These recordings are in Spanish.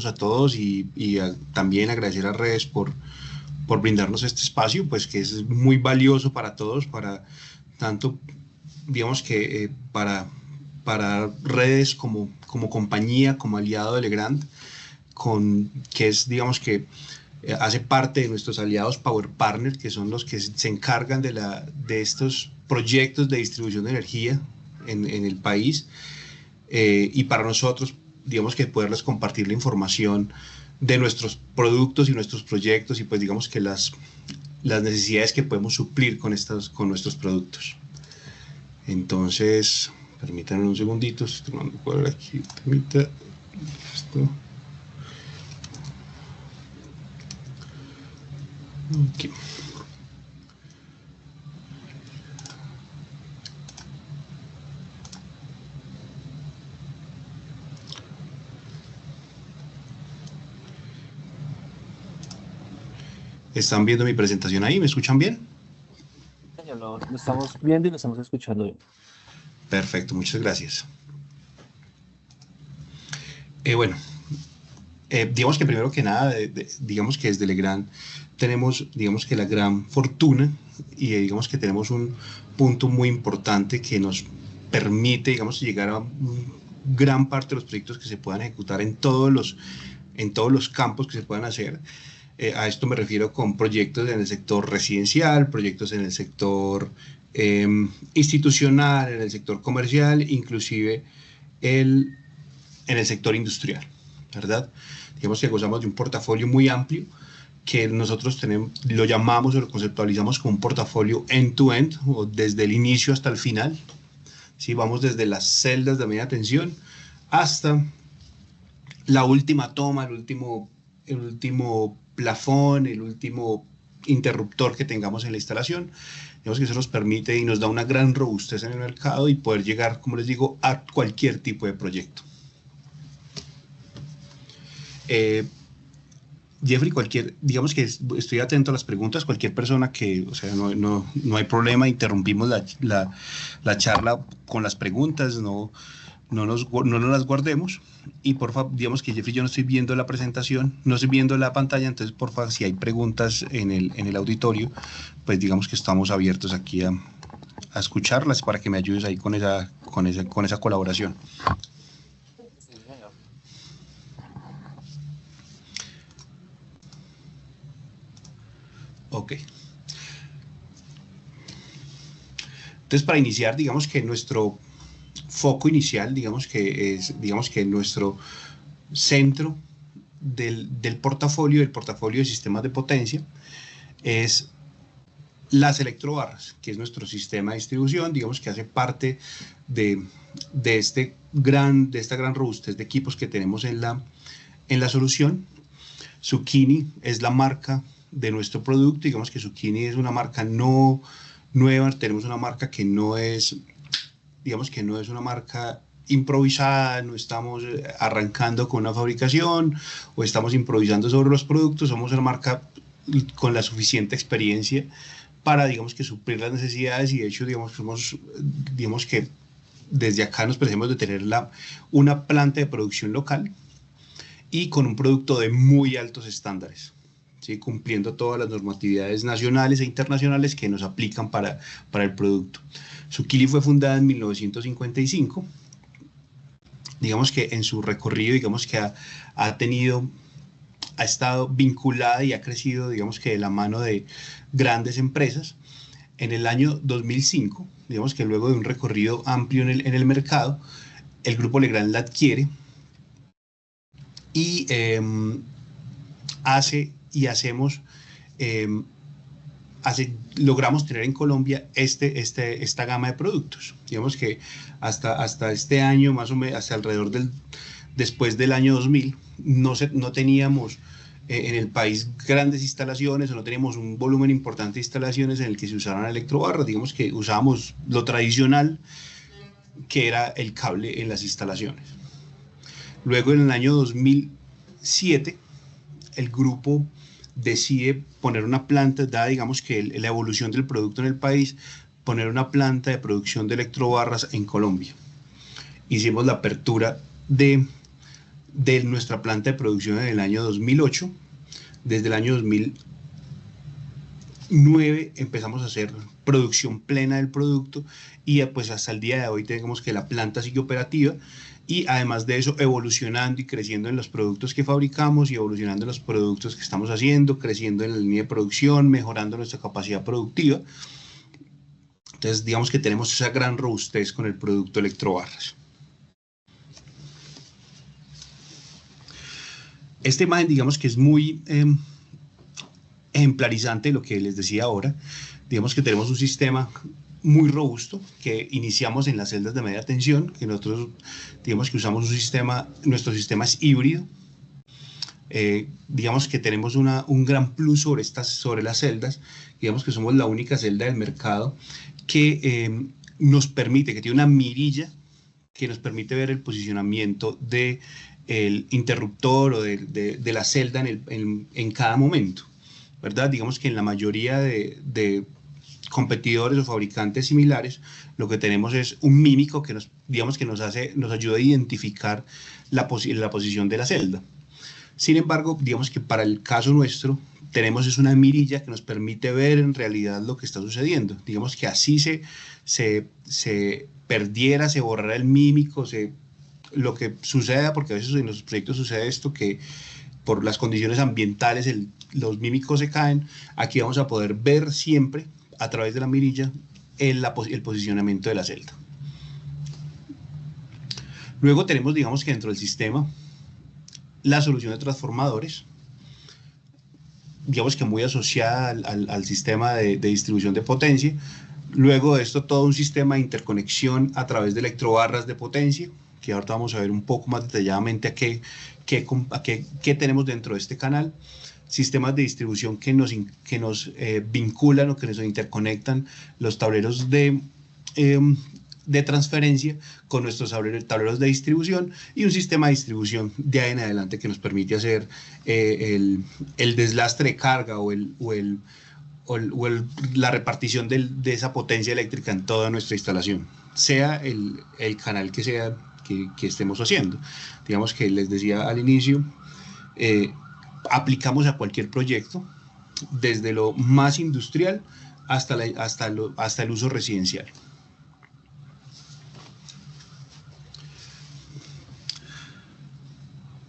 a todos y también agradecer a Redes por brindarnos este espacio, pues que es muy valioso para todos, para tanto, digamos que para Redes como compañía, como aliado de Legrand, que es, digamos que hace parte de nuestros aliados Power Partner, que son los que se encargan de estos proyectos de distribución de energía en el país, y para nosotros, digamos que poderles compartir la información de nuestros productos y nuestros proyectos y pues digamos que las necesidades que podemos suplir con nuestros productos. Entonces, permítanme un segundito, estoy tomando por aquí, permita esto. Okay. ¿Están viendo mi presentación ahí? ¿Me escuchan bien? Lo estamos viendo y lo estamos escuchando bien. Perfecto, muchas gracias. Bueno, digamos que primero que nada, digamos que desde Legrand tenemos, digamos que la gran fortuna y digamos que tenemos un punto muy importante que nos permite, digamos, llegar a gran parte de los proyectos que se puedan ejecutar en todos los campos que se puedan hacer. A esto me refiero con proyectos en el sector residencial, proyectos en el sector institucional, en el sector comercial, inclusive en el sector industrial, ¿verdad? Digamos que gozamos de un portafolio muy amplio que nosotros lo llamamos o lo conceptualizamos como un portafolio end-to-end, o desde el inicio hasta el final. ¿Sí? Vamos desde las celdas de media tensión hasta la última toma, el último plafón, el último interruptor que tengamos en la instalación. Digamos que eso nos permite y nos da una gran robustez en el mercado y poder llegar, como les digo, a cualquier tipo de proyecto. Jeffrey, digamos que estoy atento a las preguntas, cualquier persona que, o sea, no hay problema, interrumpimos la charla con las preguntas, no nos las guardemos. Y por favor, digamos que Jeffrey, yo no estoy viendo la presentación, no estoy viendo la pantalla, entonces por favor, si hay preguntas en el auditorio, pues digamos que estamos abiertos aquí a escucharlas para que me ayudes ahí con esa colaboración. Ok. Entonces, para iniciar, digamos que nuestro foco inicial, digamos que nuestro centro del portafolio de sistemas de potencia, es las electrobarras, que es nuestro sistema de distribución, digamos que hace parte de esta gran robustez de equipos que tenemos en la solución. Zucchini es la marca de nuestro producto, digamos que Zucchini es una marca no nueva, tenemos una marca que no es, digamos que no es una marca improvisada, no estamos arrancando con una fabricación o estamos improvisando sobre los productos, somos una marca con la suficiente experiencia para, digamos que suplir las necesidades y de hecho, digamos que desde acá nos precisamos de tener una planta de producción local y con un producto de muy altos estándares, ¿sí? Cumpliendo todas las normatividades nacionales e internacionales que nos aplican para el producto. Zucchini fue fundada en 1955. Digamos que en su recorrido, digamos que ha estado vinculada y ha crecido, digamos que de la mano de grandes empresas. En el año 2005, digamos que luego de un recorrido amplio en el mercado, el grupo Legrand la adquiere y logramos tener en Colombia esta gama de productos. Digamos que hasta este año, más o menos, hasta alrededor después del año 2000, no teníamos en el país grandes instalaciones, o no teníamos un volumen importante de instalaciones en el que se usaran electrobarras. Digamos que usábamos lo tradicional, que era el cable en las instalaciones. Luego, en el año 2007, el grupo decide poner una planta, dada digamos que la evolución del producto en el país, poner una planta de producción de electrobarras en Colombia. Hicimos la apertura de de nuestra planta de producción en el año 2008. Desde el año 2009 empezamos a hacer producción plena del producto y pues hasta el día de hoy tenemos que la planta sigue operativa y además de eso evolucionando y creciendo en los productos que fabricamos y evolucionando en los productos que estamos haciendo, creciendo en la línea de producción, mejorando nuestra capacidad productiva. Entonces digamos que tenemos esa gran robustez con el producto Electrobarras. Esta imagen digamos que es muy ejemplarizante de lo que les decía ahora. Digamos que tenemos un sistema muy robusto que iniciamos en las celdas de media tensión, que nosotros digamos que usamos un sistema, nuestro sistema es híbrido. Digamos que tenemos un gran plus sobre las celdas, digamos que somos la única celda del mercado que nos permite, que tiene una mirilla que nos permite ver el posicionamiento del interruptor o de la celda en cada momento, ¿verdad? Digamos que en la mayoría de competidores o fabricantes similares, lo que tenemos es un mímico que nos ayuda a identificar la posición de la celda. Sin embargo, digamos que para el caso nuestro, tenemos una mirilla que nos permite ver en realidad lo que está sucediendo. Digamos que así se perdiera, se borrara el mímico, lo que suceda, porque a veces en los proyectos sucede esto, que por las condiciones ambientales los mímicos se caen. Aquí vamos a poder ver siempre a través de la mirilla el posicionamiento de la celda. Luego tenemos, digamos que dentro del sistema, la solución de transformadores, digamos que muy asociada al sistema de distribución de potencia. Luego de esto, todo un sistema de interconexión a través de electrobarras de potencia, que ahorita vamos a ver un poco más detalladamente qué tenemos dentro de este canal. Sistemas de distribución que nos vinculan o que nos interconectan los tableros de transferencia con nuestros tableros de distribución y un sistema de distribución de ahí en adelante que nos permite hacer el deslastre de carga la repartición de esa potencia eléctrica en toda nuestra instalación, sea el canal que sea que estemos haciendo. Digamos que les decía al inicio, aplicamos a cualquier proyecto, desde lo más industrial hasta el uso residencial.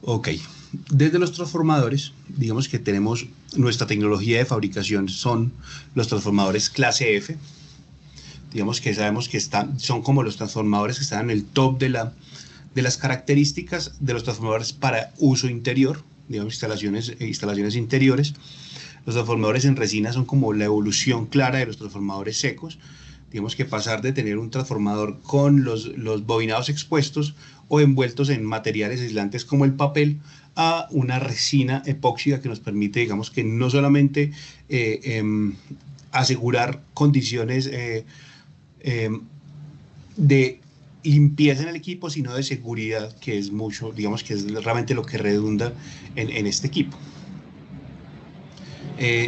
Ok, desde los transformadores, digamos que tenemos nuestra tecnología de fabricación, son los transformadores clase F. Digamos que sabemos que son como los transformadores que están en el top de las características de los transformadores para uso interior, digamos instalaciones interiores. Los transformadores en resina son como la evolución clara de los transformadores secos. Digamos que pasar de tener un transformador con los bobinados expuestos o envueltos en materiales aislantes como el papel a una resina epóxica que nos permite, digamos que no solamente asegurar condiciones de limpieza en el equipo, sino de seguridad, que es mucho, digamos que es realmente lo que redunda en este equipo.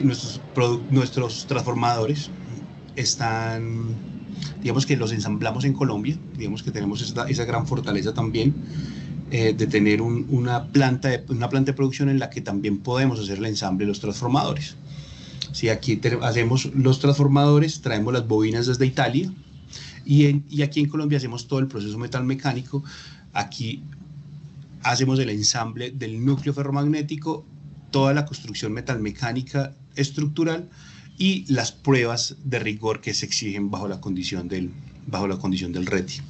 Nuestros transformadores están, digamos que los ensamblamos en Colombia, digamos que tenemos esa gran fortaleza también de tener una planta de producción en la que también podemos hacer el ensamble de los transformadores. Si aquí hacemos los transformadores, traemos las bobinas desde Italia y aquí en Colombia hacemos todo el proceso metalmecánico. Aquí hacemos el ensamble del núcleo ferromagnético, toda la construcción metalmecánica estructural y las pruebas de rigor que se exigen bajo la condición del RETI.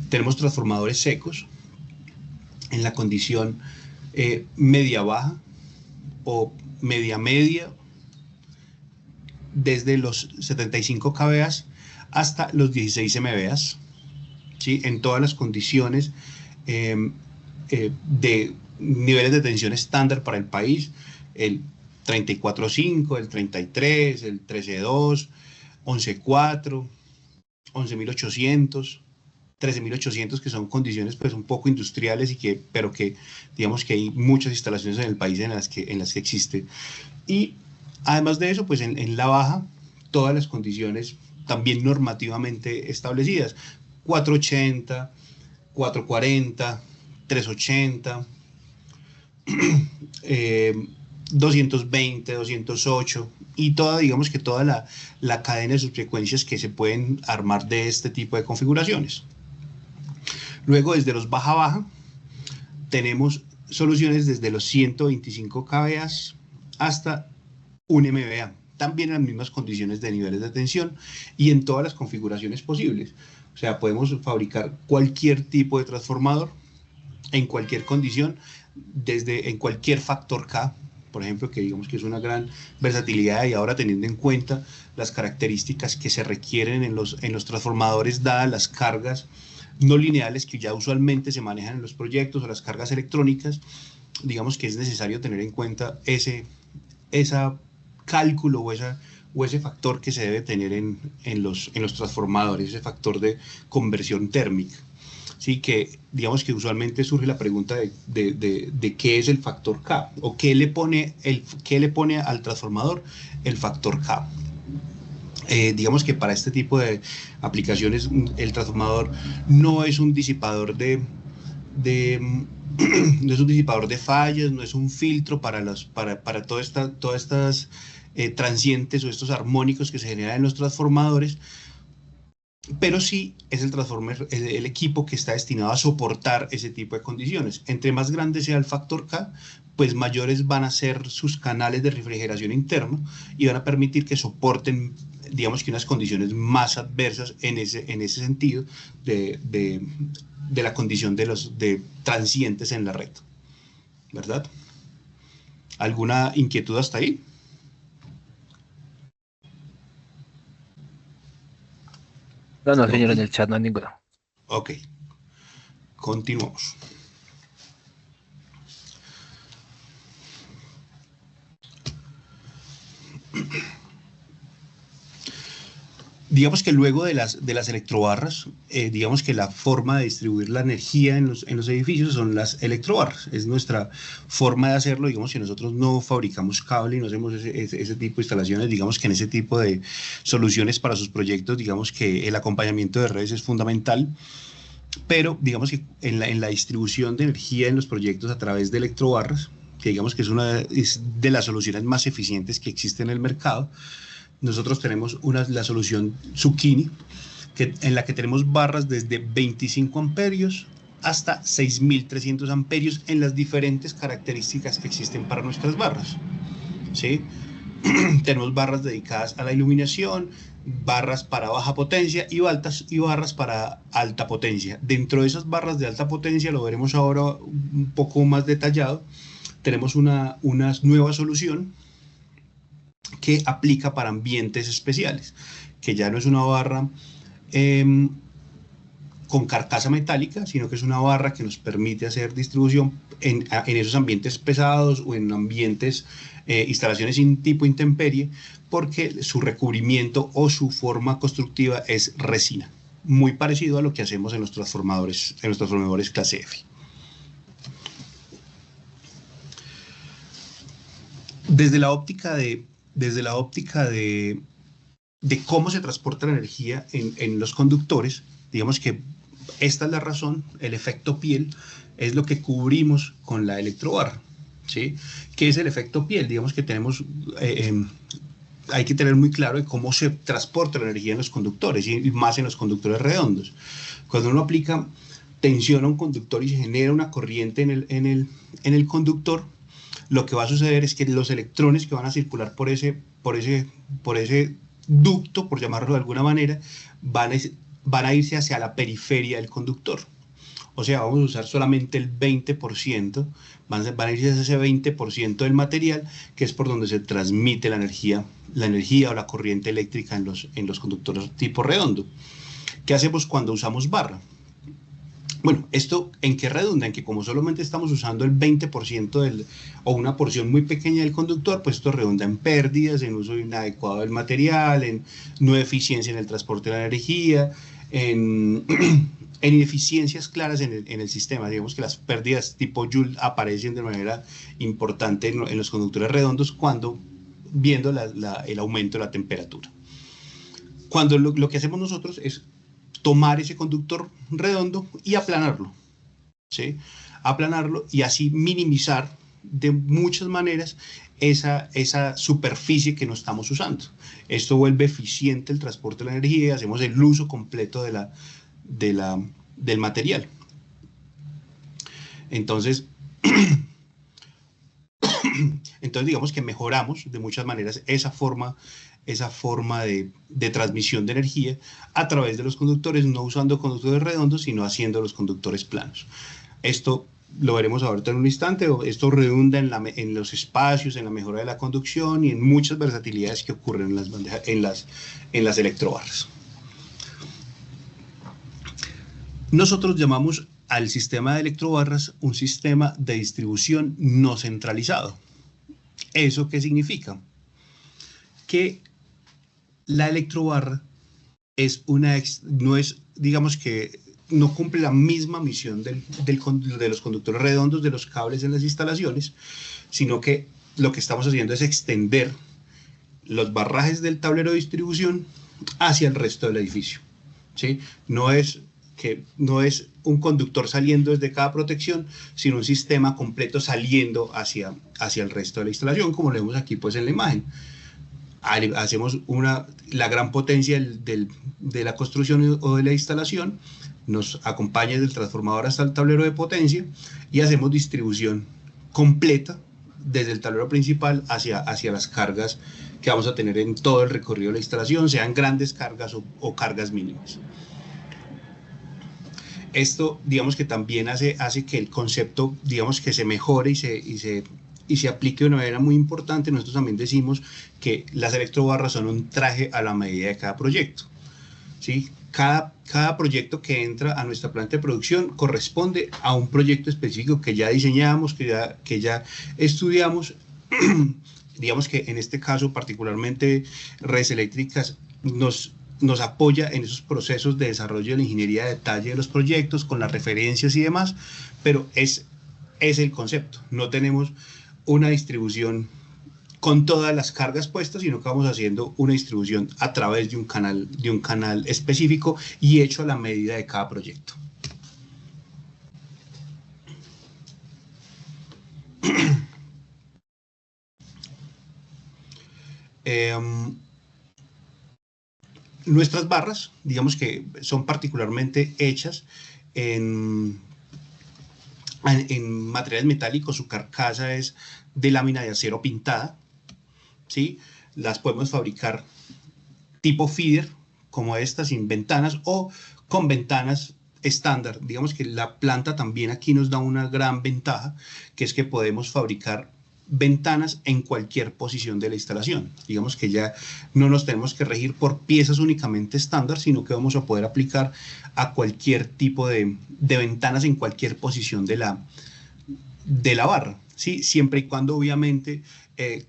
Tenemos transformadores secos en la condición media-baja o media-media, desde los 75 kVA hasta los 16 MVA, ¿sí? En todas las condiciones de niveles de tensión estándar para el país, el 34.5, el 33, el 13.2, 11.4, 11.800, 13.800, que son condiciones pues un poco industriales pero que digamos que hay muchas instalaciones en el país en las que existe. Y además de eso, pues en la baja, todas las condiciones también normativamente establecidas, 480, 440, 380, 220, 208 y toda, digamos que toda la cadena de subfrecuencias que se pueden armar de este tipo de configuraciones. Luego, desde los baja-baja, tenemos soluciones desde los 125 kVA hasta 1 MVA, también en las mismas condiciones de niveles de tensión y en todas las configuraciones posibles. O sea, podemos fabricar cualquier tipo de transformador en cualquier condición, en cualquier factor K, por ejemplo, que digamos que es una gran versatilidad, y ahora teniendo en cuenta las características que se requieren en los transformadores, dadas las cargas no lineales que ya usualmente se manejan en los proyectos o las cargas electrónicas, digamos que es necesario tener en cuenta ese cálculo o ese factor que se debe tener en los transformadores, ese factor de conversión térmica. Sí, que digamos que usualmente surge la pregunta de qué es el factor K o qué le pone al transformador el factor K. Digamos que para este tipo de aplicaciones el transformador no es un disipador no es un disipador de fallas, no es un filtro para todas estas transientes o estos armónicos que se generan en los transformadores, pero sí es el equipo que está destinado a soportar ese tipo de condiciones. Entre más grande sea el factor K, pues mayores van a ser sus canales de refrigeración interno y van a permitir que soporten, digamos que unas condiciones más adversas en ese sentido de la condición de transientes en la red, ¿verdad? ¿Alguna inquietud hasta ahí? No, no, Ok, señor, en el chat no hay ninguno. ok, continuamos. Digamos que luego de las electrobarras, digamos que la forma de distribuir la energía en los edificios son las electrobarras. Es nuestra forma de hacerlo. Digamos que nosotros no fabricamos cable y no hacemos ese tipo de instalaciones. Digamos que en ese tipo de soluciones para sus proyectos, digamos que el acompañamiento de redes es fundamental. Pero digamos que en la distribución de energía en los proyectos a través de electrobarras, que digamos que es de las soluciones más eficientes que existen en el mercado, nosotros tenemos la solución Zucchini, en la que tenemos barras desde 25 amperios hasta 6.300 amperios en las diferentes características que existen para nuestras barras. ¿Sí? Tenemos barras dedicadas a la iluminación, barras para baja potencia y barras para alta potencia. Dentro de esas barras de alta potencia, lo veremos ahora un poco más detallado, tenemos una nueva solución que aplica para ambientes especiales, que ya no es una barra con carcasa metálica, sino que es una barra que nos permite hacer distribución en esos ambientes pesados o en ambientes, instalaciones tipo intemperie, porque su recubrimiento o su forma constructiva es resina, muy parecido a lo que hacemos en los transformadores clase F. Desde la óptica de cómo se transporta la energía en los conductores, digamos que esta es la razón, el efecto piel es lo que cubrimos con la electrobarra, ¿sí? ¿Qué es el efecto piel? Digamos que hay que tener muy claro de cómo se transporta la energía en los conductores y más en los conductores redondos. Cuando uno aplica tensión a un conductor y se genera una corriente en el conductor, lo que va a suceder es que los electrones que van a circular por ese ducto, por llamarlo de alguna manera, van a irse hacia la periferia del conductor. O sea, vamos a usar solamente el 20%, van a irse hacia ese 20% del material, que es por donde se transmite la energía o la corriente eléctrica en los conductores tipo redondo. ¿Qué hacemos cuando usamos barra? Bueno, ¿esto en qué redunda? En que como solamente estamos usando el 20% o una porción muy pequeña del conductor, pues esto redunda en pérdidas, en uso inadecuado del material, en no eficiencia en el transporte de la energía, en ineficiencias claras en el sistema. Digamos que las pérdidas tipo Joule aparecen de manera importante en los conductores redondos cuando viendo el aumento de la temperatura. Cuando lo que hacemos nosotros es tomar ese conductor redondo y aplanarlo, ¿sí? Aplanarlo y así minimizar de muchas maneras esa superficie que no estamos usando. Esto vuelve eficiente el transporte de la energía y hacemos el uso completo del material. Entonces, digamos que mejoramos de muchas maneras esa forma de transmisión de energía a través de los conductores, no usando conductores redondos, sino haciendo los conductores planos. Esto lo veremos ahorita en un instante. Esto redunda en los espacios, en la mejora de la conducción y en muchas versatilidades que ocurren en las electrobarras. Nosotros llamamos al sistema de electrobarras un sistema de distribución no centralizado. ¿Eso qué significa? Que la electrobarra digamos que no cumple la misma misión de los conductores redondos, de los cables en las instalaciones, sino que lo que estamos haciendo es extender los barrajes del tablero de distribución hacia el resto del edificio, ¿sí? No es un conductor saliendo desde cada protección, sino un sistema completo saliendo hacia el resto de la instalación, como lo vemos aquí pues en la imagen. Hacemos la gran potencia de la construcción o de la instalación, nos acompaña desde el transformador hasta el tablero de potencia y hacemos distribución completa desde el tablero principal hacia las cargas que vamos a tener en todo el recorrido de la instalación, sean grandes cargas o cargas mínimas. Esto, digamos que también hace que el concepto, digamos que se mejore y se aplique de una manera muy importante. Nosotros también decimos que las electrobarras son un traje a la medida de cada proyecto, ¿sí? Cada proyecto que entra a nuestra planta de producción corresponde a un proyecto específico que ya diseñamos, que ya estudiamos. Digamos que en este caso particularmente Redes Eléctricas nos apoya en esos procesos de desarrollo de la ingeniería de detalle de los proyectos, con las referencias y demás, pero es el concepto. No tenemos una distribución con todas las cargas puestas, sino que vamos haciendo una distribución a través de un canal específico y hecho a la medida de cada proyecto. Nuestras barras, digamos que son particularmente hechas en materiales metálicos. Su carcasa es de lámina de acero pintada, ¿sí? Las podemos fabricar tipo feeder, como esta, sin ventanas, o con ventanas estándar. Digamos que la planta también aquí nos da una gran ventaja, que es que podemos fabricar ventanas en cualquier posición de la instalación. Digamos que ya no nos tenemos que regir por piezas únicamente estándar, sino que vamos a poder aplicar a cualquier tipo de ventanas en cualquier posición de la barra, ¿sí? Siempre y cuando obviamente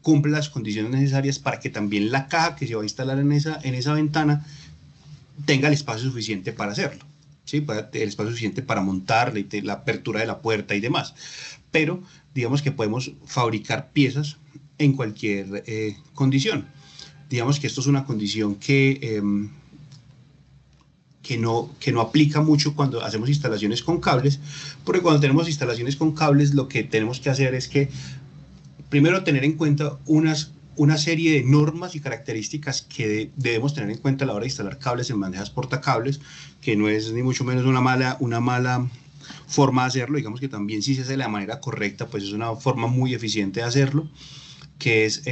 cumple las condiciones necesarias para que también la caja que se va a instalar en esa ventana tenga el espacio suficiente para hacerlo, ¿sí? El espacio suficiente para montarla y la apertura de la puerta y demás. Pero digamos que podemos fabricar piezas en cualquier condición. Digamos que esto es una condición que no aplica mucho cuando hacemos instalaciones con cables, porque cuando tenemos instalaciones con cables lo que tenemos que hacer es que primero tener en cuenta una serie de normas y características que debemos tener en cuenta a la hora de instalar cables en bandejas portacables, que no es ni mucho menos una mala forma de hacerlo. Digamos que también, si se hace de la manera correcta, pues es una forma muy eficiente de hacerlo, que es,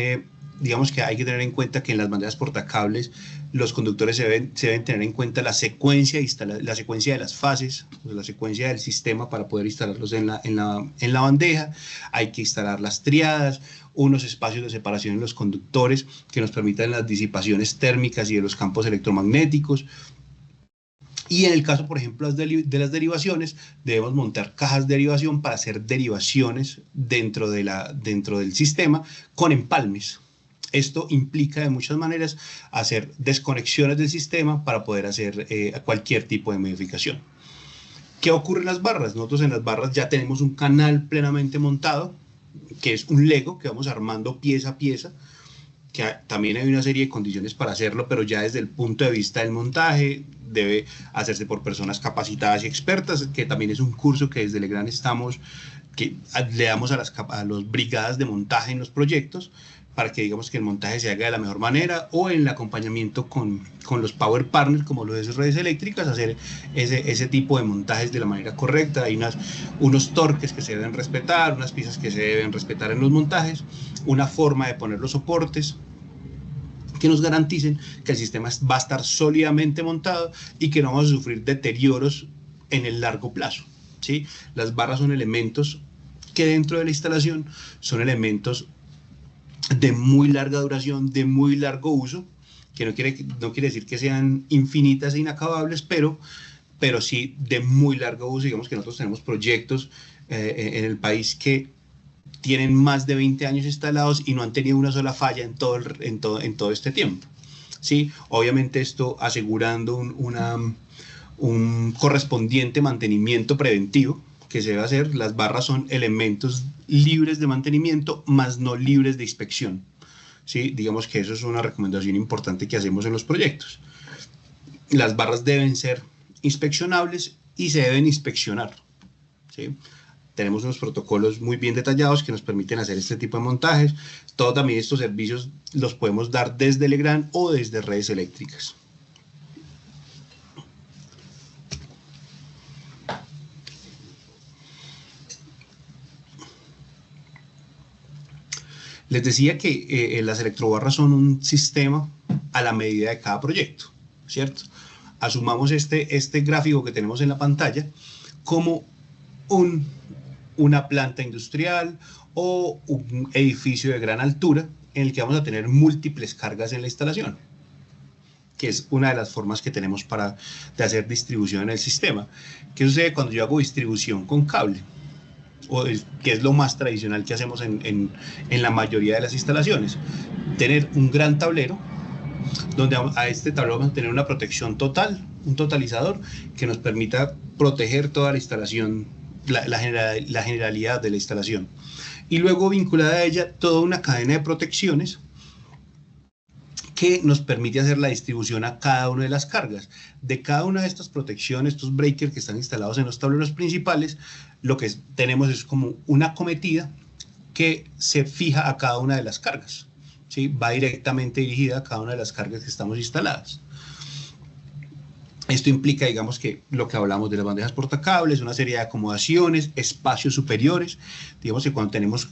digamos que hay que tener en cuenta que en las bandejas portacables los conductores se deben tener en cuenta la secuencia de las fases, la secuencia del sistema para poder instalarlos en la bandeja. Hay que instalar las triadas, unos espacios de separación en los conductores que nos permitan las disipaciones térmicas y de los campos electromagnéticos. Y en el caso, por ejemplo, de las derivaciones, debemos montar cajas de derivación para hacer derivaciones dentro del sistema con empalmes. Esto implica de muchas maneras hacer desconexiones del sistema para poder hacer cualquier tipo de modificación. ¿Qué ocurre en las barras? Nosotros en las barras ya tenemos un canal plenamente montado, que es un Lego que vamos armando pieza a pieza, que también hay una serie de condiciones para hacerlo, pero ya desde el punto de vista del montaje debe hacerse por personas capacitadas y expertas, que también es un curso que desde Legrand estamos que le damos a los brigadas de montaje en los proyectos para que digamos que el montaje se haga de la mejor manera, o en el acompañamiento con los power partners como lo es redes eléctricas, hacer ese tipo de montajes de la manera correcta. Hay unos torques que se deben respetar, unas piezas que se deben respetar en los montajes, una forma de poner los soportes que nos garanticen que el sistema va a estar sólidamente montado y que no vamos a sufrir deterioros en el largo plazo, ¿sí? Las barras son elementos que dentro de la instalación son elementos de muy larga duración, de muy largo uso, que no quiere decir que sean infinitas e inacabables, pero sí de muy largo uso. Digamos que nosotros tenemos proyectos en el país que tienen más de 20 años instalados y no han tenido una sola falla en todo este tiempo, ¿sí? Obviamente esto asegurando un correspondiente mantenimiento preventivo que se debe hacer. Las barras son elementos libres de mantenimiento, más no libres de inspección, ¿sí? Digamos que eso es una recomendación importante que hacemos en los proyectos. Las barras deben ser inspeccionables y se deben inspeccionar, ¿sí? Tenemos unos protocolos muy bien detallados que nos permiten hacer este tipo de montajes. Todos también estos servicios los podemos dar desde Legrand o desde redes eléctricas. Les decía que las electrobarras son un sistema a la medida de cada proyecto, ¿cierto? Asumamos este gráfico que tenemos en la pantalla como una planta industrial o un edificio de gran altura en el que vamos a tener múltiples cargas en la instalación, que es una de las formas que tenemos de hacer distribución en el sistema. ¿Qué sucede cuando yo hago distribución con cable? Que es lo más tradicional que hacemos en la mayoría de las instalaciones, tener un gran tablero, donde a este tablero vamos a tener una protección total, un totalizador que nos permita proteger toda la instalación, la generalidad de la instalación, y luego vinculada a ella toda una cadena de protecciones que nos permite hacer la distribución a cada una de las cargas. De cada una de estas protecciones, estos breakers que están instalados en los tableros principales, lo que tenemos es como una cometida que se fija a cada una de las cargas, ¿sí? Va directamente dirigida a cada una de las cargas que estamos instaladas. Esto implica, digamos, que lo que hablamos de las bandejas portacables, una serie de acomodaciones, espacios superiores. Digamos que cuando tenemos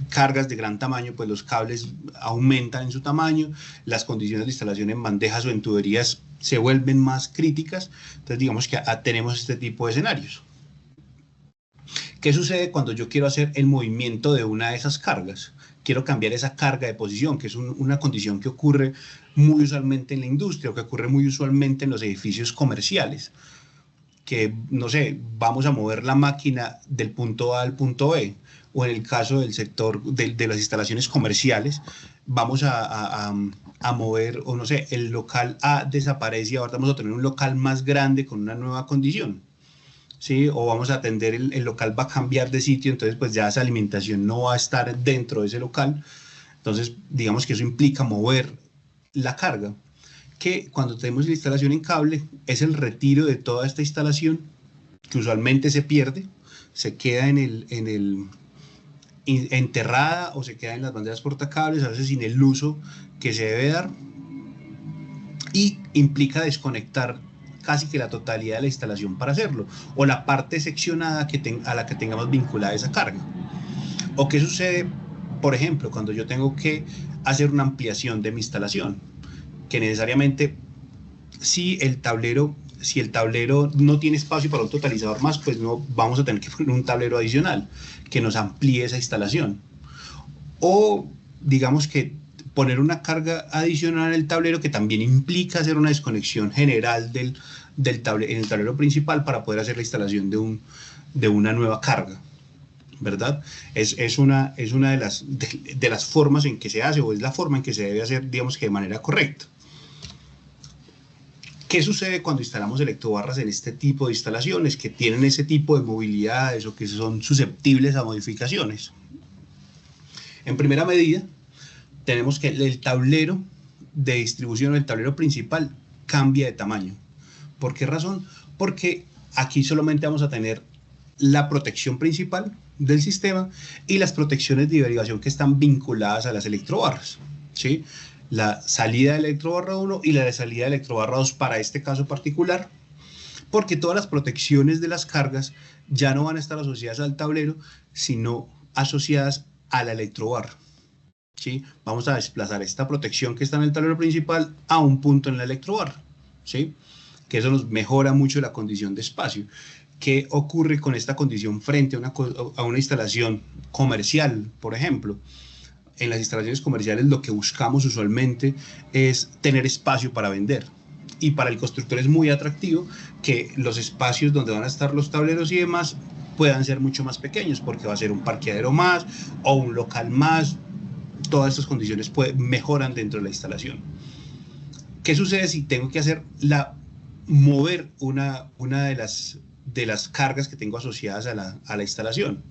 cargas de gran tamaño, pues los cables aumentan en su tamaño, las condiciones de instalación en bandejas o en tuberías se vuelven más críticas. Entonces, digamos que tenemos este tipo de escenarios. ¿Qué sucede cuando yo quiero hacer el movimiento de una de esas cargas? Quiero cambiar esa carga de posición, que es una condición que ocurre muy usualmente en la industria o que ocurre muy usualmente en los edificios comerciales, que, no sé, vamos a mover la máquina del punto A al punto B, o en el caso del sector de las instalaciones comerciales, vamos a mover, o no sé, el local A desaparece y ahora vamos a tener un local más grande con una nueva condición, ¿sí? O vamos a atender, el local va a cambiar de sitio, entonces pues ya esa alimentación no va a estar dentro de ese local. Entonces, digamos que eso implica mover la carga, que cuando tenemos la instalación en cable es el retiro de toda esta instalación, que usualmente se pierde, se queda enterrada o se queda en las bandejas portacables, a veces sin el uso que se debe dar, y implica desconectar casi que la totalidad de la instalación para hacerlo, o la parte seccionada a la que tengamos vinculada esa carga. ¿O qué sucede, por ejemplo, cuando yo tengo que hacer una ampliación de mi instalación? Que necesariamente, si el tablero no tiene espacio para un totalizador más, pues no vamos a tener que poner un tablero adicional que nos amplíe esa instalación. O digamos que poner una carga adicional en el tablero, que también implica hacer una desconexión general en el tablero principal para poder hacer la instalación de una nueva carga, ¿verdad? Es una de las formas en que se hace, o es la forma en que se debe hacer, digamos que de manera correcta. ¿Qué sucede cuando instalamos electrobarras en este tipo de instalaciones que tienen ese tipo de movilidades o que son susceptibles a modificaciones? En primera medida, tenemos que el tablero de distribución, el tablero principal, cambia de tamaño. ¿Por qué razón? Porque aquí solamente vamos a tener la protección principal, del sistema y las protecciones de derivación que están vinculadas a las electrobarras, ¿sí? La salida de electrobarra 1 y la de salida de electrobarra 2 para este caso particular, porque todas las protecciones de las cargas ya no van a estar asociadas al tablero, sino asociadas a la electrobarra. ¿Sí? Vamos a desplazar esta protección que está en el tablero principal a un punto en la electrobarra, ¿sí? Que eso nos mejora mucho la condición de espacio. ¿Qué ocurre con esta condición frente a una instalación comercial, por ejemplo? En las instalaciones comerciales lo que buscamos usualmente es tener espacio para vender. Y para el constructor es muy atractivo que los espacios donde van a estar los tableros y demás puedan ser mucho más pequeños, porque va a ser un parqueadero más o un local más. Todas estas condiciones mejoran dentro de la instalación. ¿Qué sucede si tengo que mover una de las cargas que tengo asociadas a la instalación?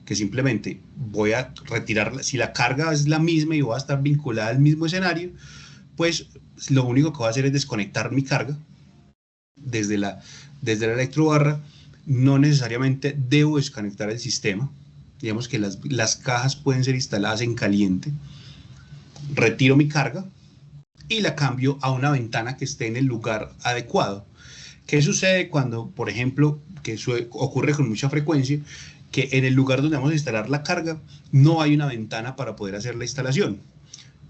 Que simplemente voy a retirarla. Si la carga es la misma y voy a estar vinculada al mismo escenario, pues lo único que voy a hacer es desconectar mi carga desde la electrobarra. No necesariamente debo desconectar el sistema. Digamos que las cajas pueden ser instaladas en caliente. Retiro mi carga y la cambio a una ventana que esté en el lugar adecuado. ¿Qué sucede cuando, por ejemplo, que ocurre con mucha frecuencia, que en el lugar donde vamos a instalar la carga no hay una ventana para poder hacer la instalación?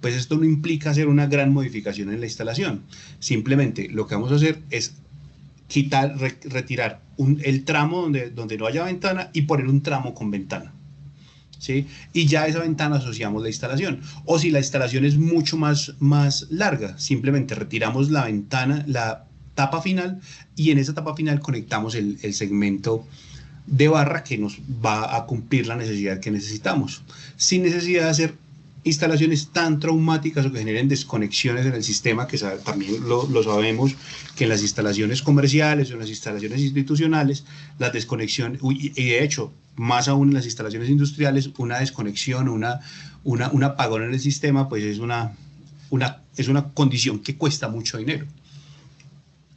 Pues esto no implica hacer una gran modificación en la instalación. Simplemente lo que vamos a hacer es retirar el tramo donde no haya ventana y poner un tramo con ventana. ¿Sí? Y ya a esa ventana asociamos la instalación. O si la instalación es mucho más larga, simplemente retiramos la ventana, la tapa final, y en esa tapa final conectamos el segmento de barra que nos va a cumplir la necesidad que necesitamos, sin necesidad de hacer instalaciones tan traumáticas o que generen desconexiones en el sistema, que también lo sabemos, que en las instalaciones comerciales o en las instalaciones institucionales, la desconexión, y de hecho, más aún en las instalaciones industriales, una desconexión, un apagón en el sistema, pues es una condición que cuesta mucho dinero.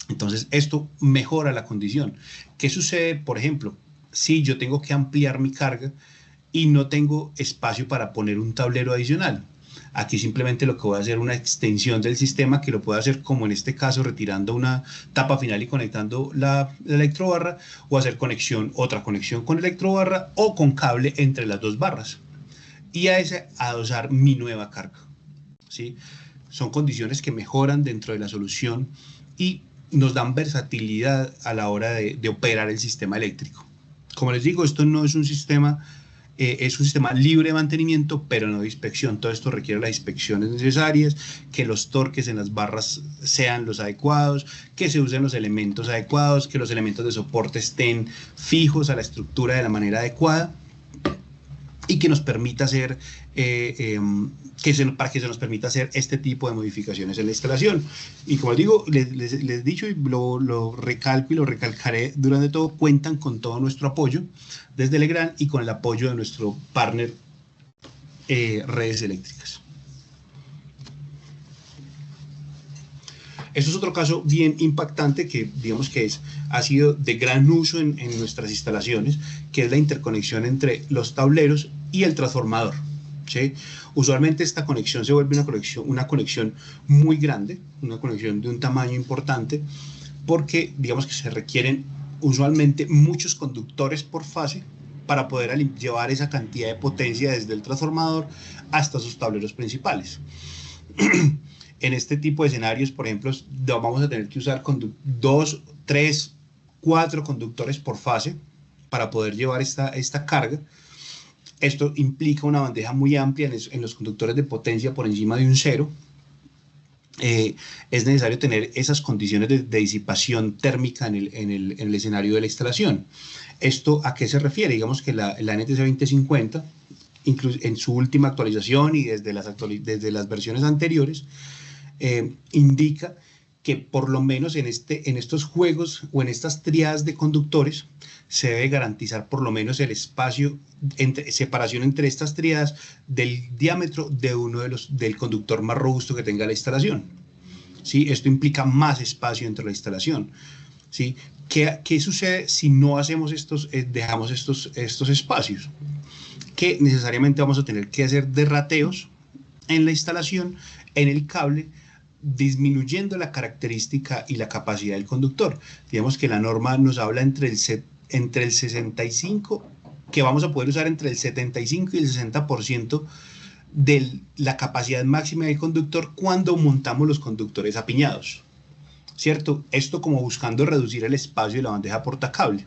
Entonces, esto mejora la condición. ¿Qué sucede, por ejemplo, si yo tengo que ampliar mi carga y no tengo espacio para poner un tablero adicional? Aquí simplemente lo que voy a hacer es una extensión del sistema, que lo puedo hacer como en este caso, retirando una tapa final y conectando la electrobarra, o hacer otra conexión con electrobarra o con cable entre las dos barras, y a ese adosar mi nueva carga, ¿sí? Son condiciones que mejoran dentro de la solución y nos dan versatilidad a la hora de operar el sistema eléctrico. Como les digo, esto no es un sistema... es un sistema libre de mantenimiento, pero no de inspección. Todo esto requiere las inspecciones necesarias, que los torques en las barras sean los adecuados, que se usen los elementos adecuados, que los elementos de soporte estén fijos a la estructura de la manera adecuada, y que nos permita hacer para que se nos permita hacer este tipo de modificaciones en la instalación. Y como les digo, les he dicho, y lo recalco y lo recalcaré durante todo, cuentan con todo nuestro apoyo desde Legrand y con el apoyo de nuestro partner Redes Eléctricas. Esto es otro caso bien impactante que digamos que ha sido de gran uso en nuestras instalaciones, que es la interconexión entre los tableros y el transformador, ¿sí? Usualmente esta conexión se vuelve una conexión muy grande, una conexión de un tamaño importante, porque digamos que se requieren usualmente muchos conductores por fase para poder llevar esa cantidad de potencia desde el transformador hasta sus tableros principales. En este tipo de escenarios, por ejemplo, vamos a tener que usar 2, 3, 4 conductores por fase para poder llevar esta carga. Esto implica una bandeja muy amplia en los conductores de potencia por encima de un 0. Es necesario tener esas condiciones de disipación térmica en el escenario de la instalación. ¿Esto a qué se refiere? Digamos que la NTC 2050, incluso en su última actualización y desde las versiones anteriores, indica que por lo menos en estos juegos o en estas tríadas de conductores se debe garantizar por lo menos el espacio, separación entre estas tríadas del diámetro del conductor más robusto que tenga la instalación, ¿sí? Esto implica más espacio dentro de la instalación. ¿sí? ¿Qué sucede si no hacemos dejamos estos espacios? Que necesariamente vamos a tener que hacer derrateos en la instalación, en el cable, disminuyendo la característica y la capacidad del conductor. Digamos que la norma nos habla entre el 65, que vamos a poder usar entre el 75 y el 60% de la capacidad máxima del conductor cuando montamos los conductores apiñados, ¿cierto? Esto como buscando reducir el espacio de la bandeja portacable.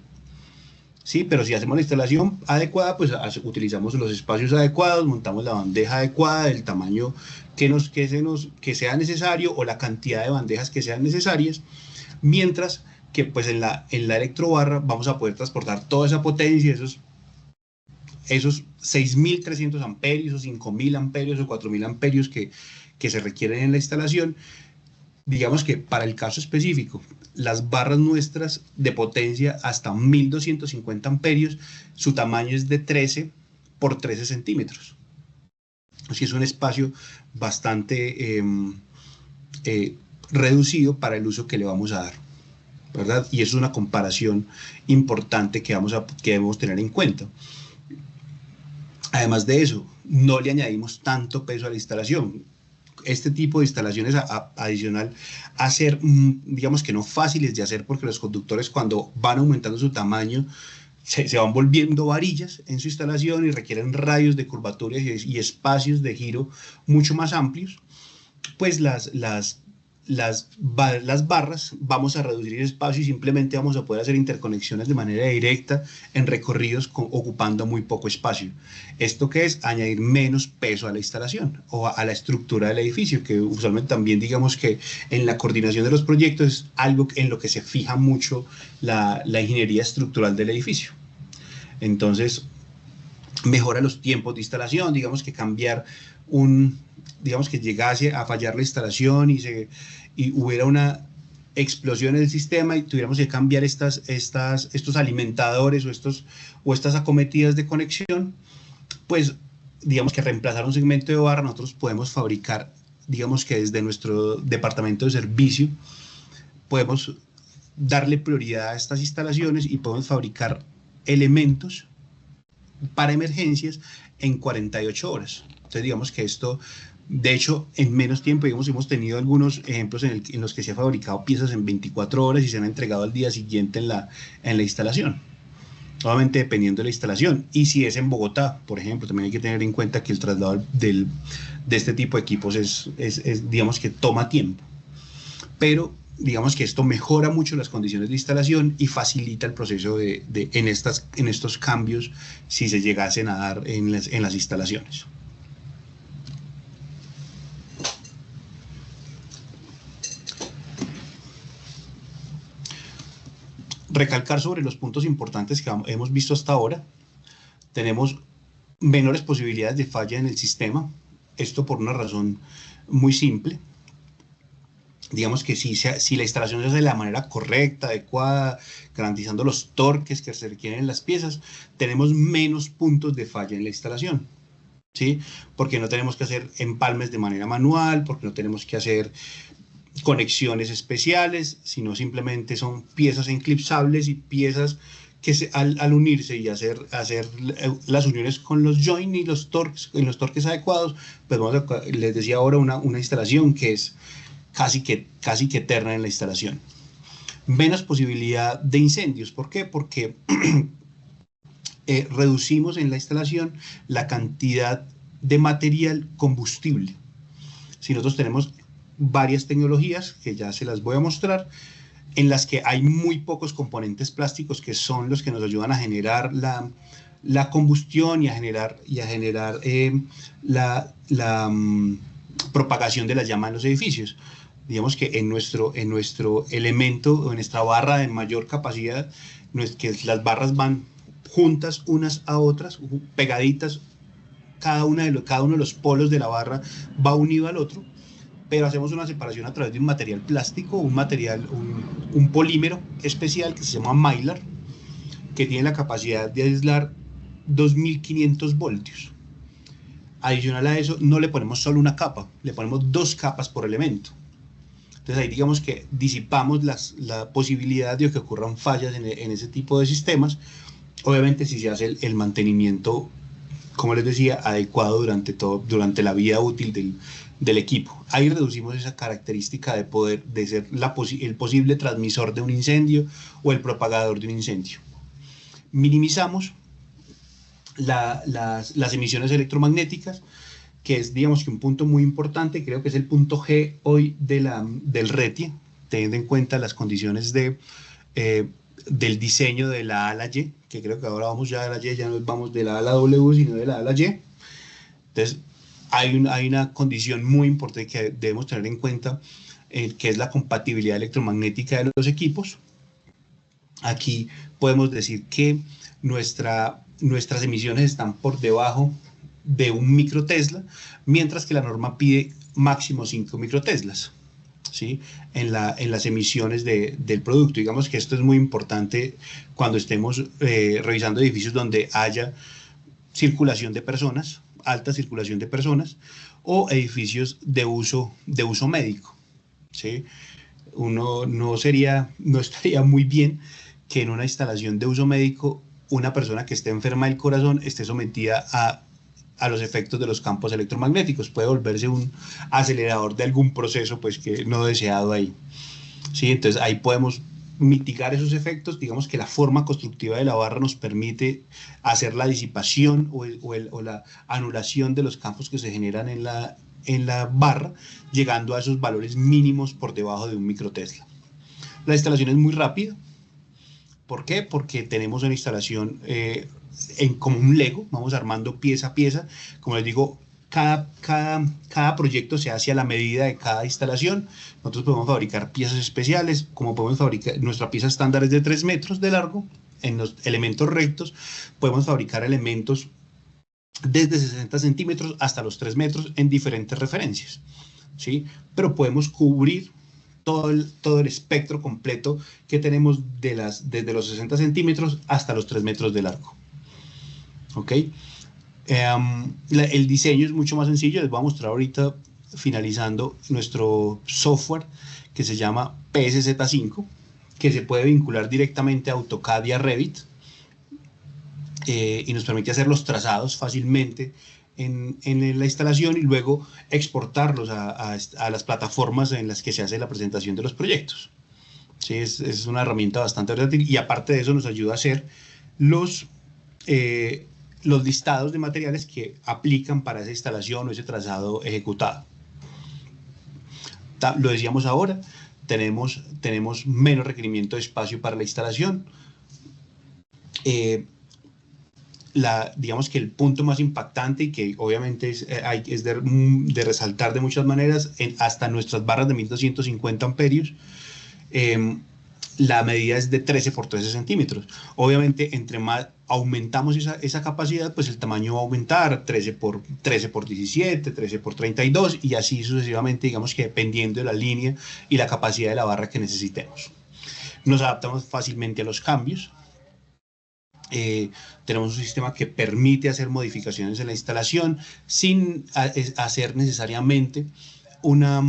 Sí, pero si hacemos la instalación adecuada, pues utilizamos los espacios adecuados, montamos la bandeja adecuada del tamaño que sea necesario o la cantidad de bandejas que sean necesarias, mientras que pues en la electrobarra vamos a poder transportar toda esa potencia, esos 6.300 amperios o 5.000 amperios o 4.000 amperios que se requieren en la instalación. Digamos que para el caso específico, las barras nuestras de potencia hasta 1.250 amperios, su tamaño es de 13 por 13 centímetros. Así es un espacio bastante reducido para el uso que le vamos a dar, ¿verdad? Y eso es una comparación importante que debemos tener en cuenta. Además de eso, no le añadimos tanto peso a la instalación. Este tipo de instalaciones adicional a ser, digamos que no fáciles de hacer, porque los conductores cuando van aumentando su tamaño se van volviendo varillas en su instalación y requieren radios de curvatura y espacios de giro mucho más amplios, pues las barras vamos a reducir el espacio y simplemente vamos a poder hacer interconexiones de manera directa en recorridos ocupando muy poco espacio. ¿Esto qué es? Añadir menos peso a la instalación o a la estructura del edificio, que usualmente también digamos que en la coordinación de los proyectos es algo en lo que se fija mucho la ingeniería estructural del edificio. Entonces, mejora los tiempos de instalación, digamos que digamos que llegase a fallar la instalación y hubiera una explosión en el sistema y tuviéramos que cambiar estos alimentadores o estas acometidas de conexión, pues digamos que reemplazar un segmento de barra, nosotros podemos fabricar, digamos que desde nuestro departamento de servicio, podemos darle prioridad a estas instalaciones y podemos fabricar elementos para emergencias en 48 horas. Entonces digamos que esto, de hecho, en menos tiempo, digamos, hemos tenido algunos ejemplos en los que se ha fabricado piezas en 24 horas y se han entregado al día siguiente en la instalación. Obviamente dependiendo de la instalación. Y si es en Bogotá, por ejemplo, también hay que tener en cuenta que el traslado de este tipo de equipos es digamos que toma tiempo. Pero digamos que esto mejora mucho las condiciones de instalación y facilita el proceso en estos cambios si se llegasen a dar en las instalaciones. Recalcar sobre los puntos importantes que hemos visto hasta ahora. Tenemos menores posibilidades de falla en el sistema. Esto por una razón muy simple. Digamos que si la instalación se hace de la manera correcta, adecuada, garantizando los torques que se requieren en las piezas, tenemos menos puntos de falla en la instalación, ¿sí? Porque no tenemos que hacer empalmes de manera manual, porque no tenemos que hacer conexiones especiales, sino simplemente son piezas enclipsables y piezas que al unirse y hacer las uniones con los joint y los torques, en los torques adecuados, pues les decía ahora una instalación que es casi que eterna en la instalación. Menos posibilidad de incendios. ¿Por qué? Porque reducimos en la instalación la cantidad de material combustible. Si nosotros tenemos varias tecnologías, que ya se las voy a mostrar, en las que hay muy pocos componentes plásticos que son los que nos ayudan a generar la combustión y a generar la propagación de la llama en los edificios. Digamos que en nuestro elemento o en nuestra barra de mayor capacidad, que las barras van juntas unas a otras, pegaditas, cada uno de los polos de la barra va unido al otro, pero hacemos una separación a través de un material plástico, un polímero especial que se llama Mylar, que tiene la capacidad de aislar 2.500 voltios. Adicional a eso, no le ponemos solo una capa, le ponemos 2 capas por elemento. Entonces ahí digamos que disipamos la posibilidad de que ocurran fallas en ese tipo de sistemas, obviamente si se hace el mantenimiento, como les decía, adecuado durante la vida útil del equipo. Ahí reducimos esa característica de ser el posible transmisor de un incendio o el propagador de un incendio. Minimizamos las emisiones electromagnéticas, que es, digamos, que un punto muy importante, creo que es el punto G hoy del RETIA, teniendo en cuenta las condiciones del diseño de la ala Y, que creo que ahora vamos ya de la Y, ya no vamos de la ala W, sino de la ala Y. Entonces, hay una condición muy importante que debemos tener en cuenta, que es la compatibilidad electromagnética de los equipos. Aquí podemos decir que nuestras emisiones están por debajo de 1 microtesla, mientras que la norma pide máximo 5 microteslas, ¿sí? en las emisiones del producto. Digamos que esto es muy importante cuando estemos revisando edificios donde haya circulación de personas, alta circulación de personas, o edificios de uso médico, ¿sí? No estaría muy bien que en una instalación de uso médico una persona que esté enferma del corazón esté sometida a los efectos de los campos electromagnéticos. Puede volverse un acelerador de algún proceso pues que no deseado ahí, ¿sí? Entonces ahí podemos mitigar esos efectos. Digamos que la forma constructiva de la barra nos permite hacer la disipación o la anulación de los campos que se generan en la barra, llegando a esos valores mínimos por debajo de 1 microtesla. La instalación es muy rápida. ¿Por qué? Porque tenemos una instalación como un Lego, vamos armando pieza a pieza. Como les digo, cada proyecto se hace a la medida de cada instalación. Nosotros podemos fabricar piezas especiales, como podemos fabricar, nuestra pieza estándar es de 3 metros de largo, en los elementos rectos podemos fabricar elementos desde 60 centímetros hasta los 3 metros en diferentes referencias, ¿sí? Pero podemos cubrir todo el espectro completo que tenemos desde los 60 centímetros hasta los 3 metros de largo. ¿Ok? El diseño es mucho más sencillo. Les voy a mostrar ahorita, finalizando, nuestro software que se llama PSZ5, que se puede vincular directamente a AutoCAD y a Revit, y nos permite hacer los trazados fácilmente en la instalación y luego exportarlos a las plataformas en las que se hace la presentación de los proyectos. ¿Sí? Es una herramienta bastante versátil, y aparte de eso nos ayuda a hacer los listados de materiales que aplican para esa instalación o ese trazado ejecutado. Lo decíamos ahora, tenemos menos requerimiento de espacio para la instalación. Digamos que el punto más impactante, y que obviamente es de resaltar de muchas maneras, hasta nuestras barras de 1250 amperios, la medida es de 13 por 13 centímetros. Obviamente, entre más aumentamos esa capacidad, pues el tamaño va a aumentar, 13 por 17, 13 por 32, y así sucesivamente, digamos que dependiendo de la línea y la capacidad de la barra que necesitemos. Nos adaptamos fácilmente a los cambios. Tenemos un sistema que permite hacer modificaciones en la instalación sin hacer necesariamente una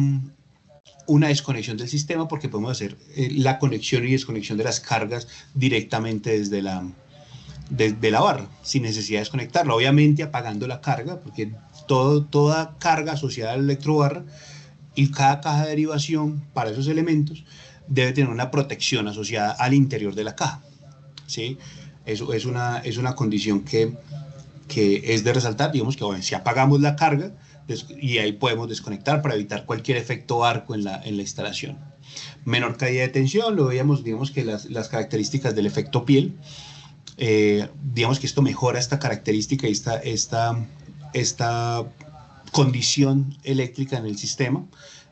desconexión del sistema, porque podemos hacer la conexión y desconexión de las cargas directamente desde la barra, sin necesidad de desconectarla, obviamente apagando la carga, porque toda carga asociada a la electrobarra y cada caja de derivación para esos elementos debe tener una protección asociada al interior de la caja, ¿sí? Eso es una condición que es de resaltar. Digamos que, bueno, si apagamos la carga, y ahí podemos desconectar para evitar cualquier efecto arco en la instalación. Menor caída de tensión, lo veíamos, digamos que las características del efecto piel, digamos que esto mejora esta característica y esta condición eléctrica en el sistema,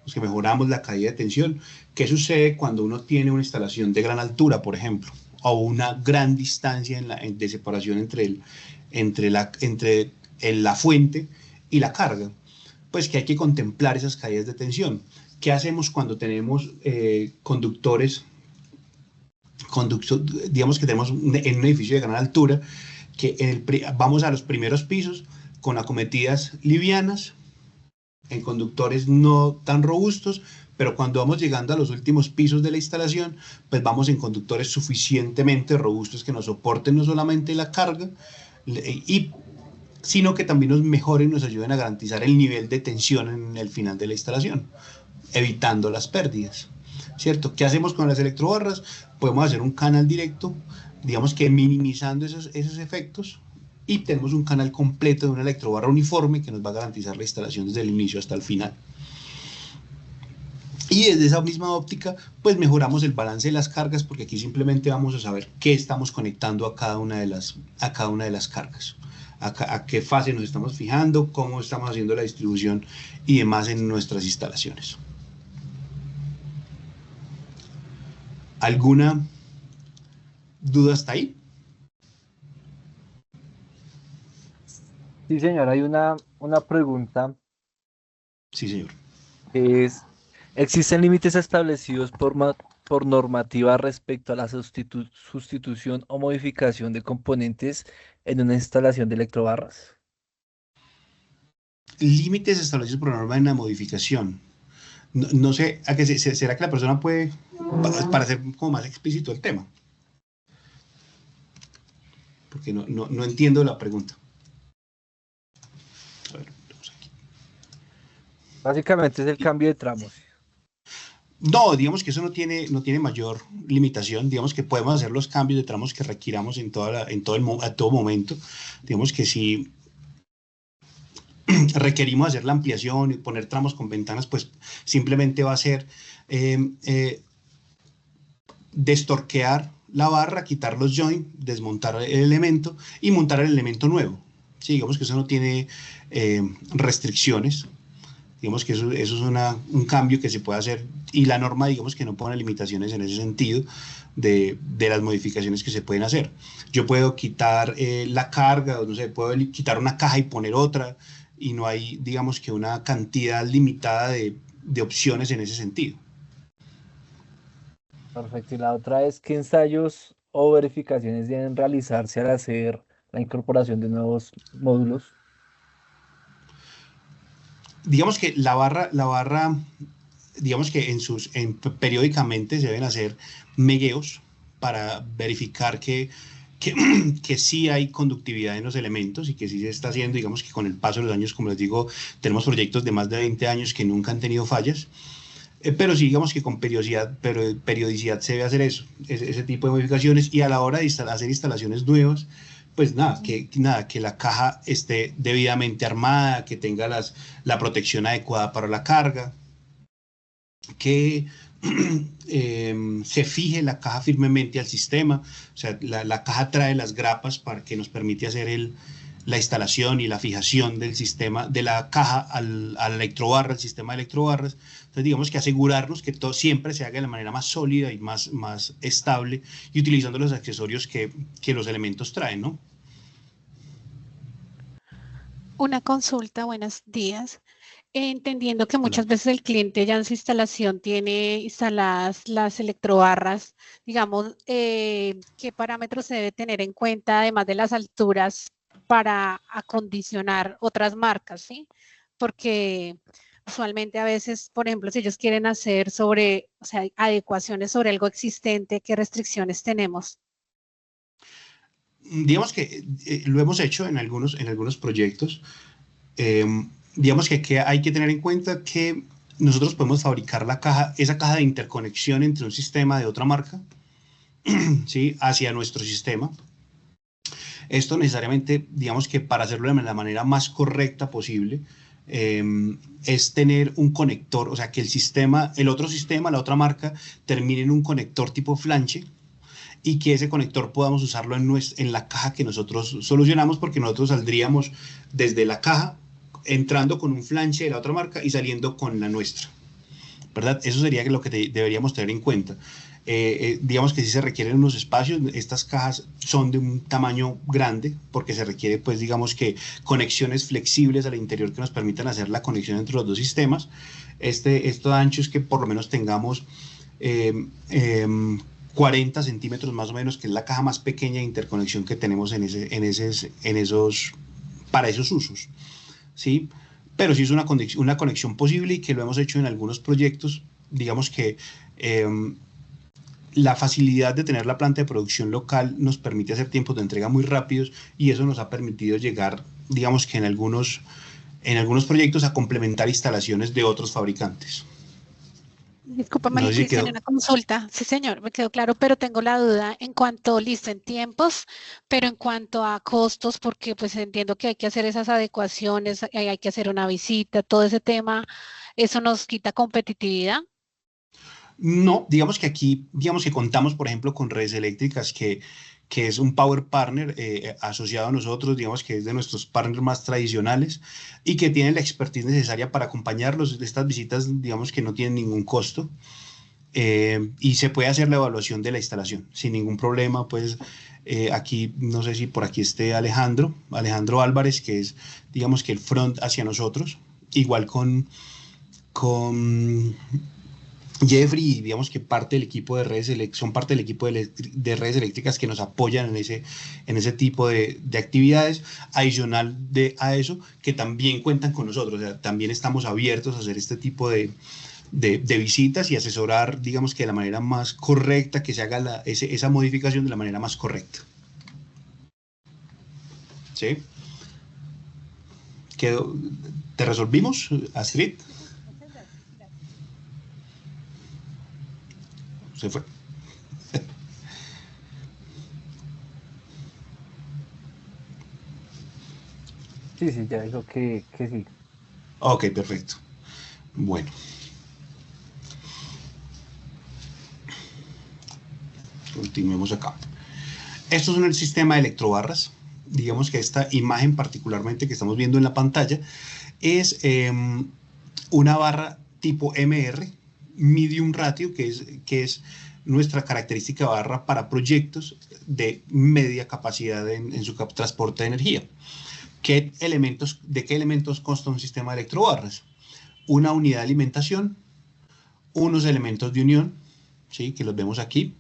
pues que mejoramos la caída de tensión. ¿Qué sucede cuando uno tiene una instalación de gran altura, por ejemplo, o una gran distancia de separación entre la fuente y la carga? Pues que hay que contemplar esas caídas de tensión. ¿Qué hacemos cuando tenemos conductores, digamos que tenemos en un edificio de gran altura, que vamos a los primeros pisos con acometidas livianas, en conductores no tan robustos, pero cuando vamos llegando a los últimos pisos de la instalación, pues vamos en conductores suficientemente robustos que nos soporten no solamente la carga, y, sino que también nos mejoren, nos ayuden a garantizar el nivel de tensión en el final de la instalación, evitando las pérdidas, ¿cierto? ¿Qué hacemos con las electrobarras? Podemos hacer un canal directo, digamos que minimizando esos efectos, y tenemos un canal completo de una electrobarra uniforme que nos va a garantizar la instalación desde el inicio hasta el final. Y desde esa misma óptica, pues mejoramos el balance de las cargas, porque aquí simplemente vamos a saber qué estamos conectando a cada una de las cargas, a qué fase nos estamos fijando, cómo estamos haciendo la distribución y demás en nuestras instalaciones. ¿Alguna duda hasta ahí? Sí, señor, hay una pregunta Sí, señor. que es, ¿existen límites establecidos por normativa respecto a la sustitución o modificación de componentes en una instalación de electrobarras? Límites establecidos por norma en la modificación. No sé, ¿a qué será que la persona puede, para hacer como más explícito el tema? Porque no entiendo la pregunta. A ver, vamos aquí. Básicamente es el cambio de tramos. No, digamos que eso no tiene mayor limitación. Digamos que podemos hacer los cambios de tramos que requiramos a todo momento. Digamos que si requerimos hacer la ampliación y poner tramos con ventanas, pues simplemente va a ser destorquear la barra, quitar los joints, desmontar el elemento y montar el elemento nuevo. Sí, digamos que eso no tiene restricciones. Digamos que eso es un cambio que se puede hacer, y la norma, digamos que no pone limitaciones en ese sentido de las modificaciones que se pueden hacer. Yo puedo quitar la carga, no sé, puedo quitar una caja y poner otra, y no hay, digamos que una cantidad limitada de opciones en ese sentido. Perfecto. Y la otra es, ¿qué ensayos o verificaciones deben realizarse al hacer la incorporación de nuevos módulos? Digamos que la barra, digamos que periódicamente se deben hacer megueos para verificar que sí hay conductividad en los elementos y que sí se está haciendo. Digamos que con el paso de los años, como les digo, tenemos proyectos de más de 20 años que nunca han tenido fallas, pero sí, digamos que con periodicidad se debe hacer ese tipo de modificaciones, y a la hora de hacer instalaciones nuevas, pues nada, que la caja esté debidamente armada, que tenga la protección adecuada para la carga, que se fije la caja firmemente al sistema. O sea, la caja trae las grapas para que nos permite hacer la instalación y la fijación del sistema, de la caja al electrobarra, al sistema de electrobarras. Entonces, digamos que asegurarnos que todo siempre se haga de la manera más sólida y más estable, y utilizando los accesorios que los elementos traen, ¿no? Una consulta, buenos días. Entendiendo que Hola. muchas veces el cliente ya en su instalación tiene instaladas las electrobarras, digamos, ¿qué parámetros se debe tener en cuenta, además de las alturas, para acondicionar otras marcas, ¿sí? Porque usualmente a veces, por ejemplo, si ellos quieren hacer o sea, adecuaciones sobre algo existente, ¿qué restricciones tenemos? Digamos que lo hemos hecho en algunos proyectos. Digamos que hay que tener en cuenta que nosotros podemos fabricar esa caja de interconexión entre un sistema de otra marca, ¿sí?, hacia nuestro sistema. Esto necesariamente, digamos que para hacerlo de la manera más correcta posible, es tener un conector, o sea, que el otro sistema, la otra marca, termine en un conector tipo flanche, y que ese conector podamos usarlo en la caja que nosotros solucionamos, porque nosotros saldríamos desde la caja entrando con un flanche de la otra marca y saliendo con la nuestra, ¿verdad? Eso sería lo que deberíamos tener en cuenta. Digamos que sí se requieren unos espacios. Estas cajas son de un tamaño grande porque se requiere, pues, digamos que conexiones flexibles al interior que nos permitan hacer la conexión entre los dos sistemas. Esto da anchos que por lo menos tengamos 40 centímetros más o menos, que es la caja más pequeña de interconexión que tenemos para esos usos, ¿sí? Pero sí es una conexión posible, y que lo hemos hecho en algunos proyectos digamos que la facilidad de tener la planta de producción local nos permite hacer tiempos de entrega muy rápidos y eso nos ha permitido llegar, digamos que en algunos proyectos a complementar instalaciones de otros fabricantes. Discúlpame, No sé si Cristian, quedó. una consulta. Sí, señor, me quedó claro, pero tengo la duda en cuanto, listo, en tiempos, pero en cuanto a costos, porque pues entiendo que hay que hacer esas adecuaciones, hay que hacer una visita, todo ese tema, ¿eso nos quita competitividad? No, digamos que aquí, digamos que contamos, por ejemplo, con Redes Eléctricas, que es un Power Partner asociado a nosotros, digamos que es de nuestros partners más tradicionales y que tiene la expertise necesaria para acompañarlos. Estas visitas, digamos que no tienen ningún costo y se puede hacer la evaluación de la instalación sin ningún problema. Pues aquí, no sé si por aquí esté Alejandro Álvarez, que es, digamos que el front hacia nosotros, igual con Jeffrey, digamos que parte del equipo de son parte del equipo de redes eléctricas que nos apoyan en ese tipo de actividades, adicional a eso, que también cuentan con nosotros, o sea, también estamos abiertos a hacer este tipo de visitas y asesorar, digamos que de la manera más correcta, que se haga esa modificación de la manera más correcta. ¿Sí? ¿Te resolvimos, Astrid? Se fue. Sí, sí, ya dijo que sí. Ok, perfecto. Bueno. Continuemos acá. Estos son el sistema de electrobarras. Digamos que esta imagen particularmente que estamos viendo en la pantalla es una barra tipo MR, medium ratio, que es nuestra característica barra para proyectos de media capacidad en su transporte de energía. ¿De qué elementos consta un sistema de electrobarras? Una unidad de alimentación, unos elementos de unión, ¿sí?, que los vemos aquí,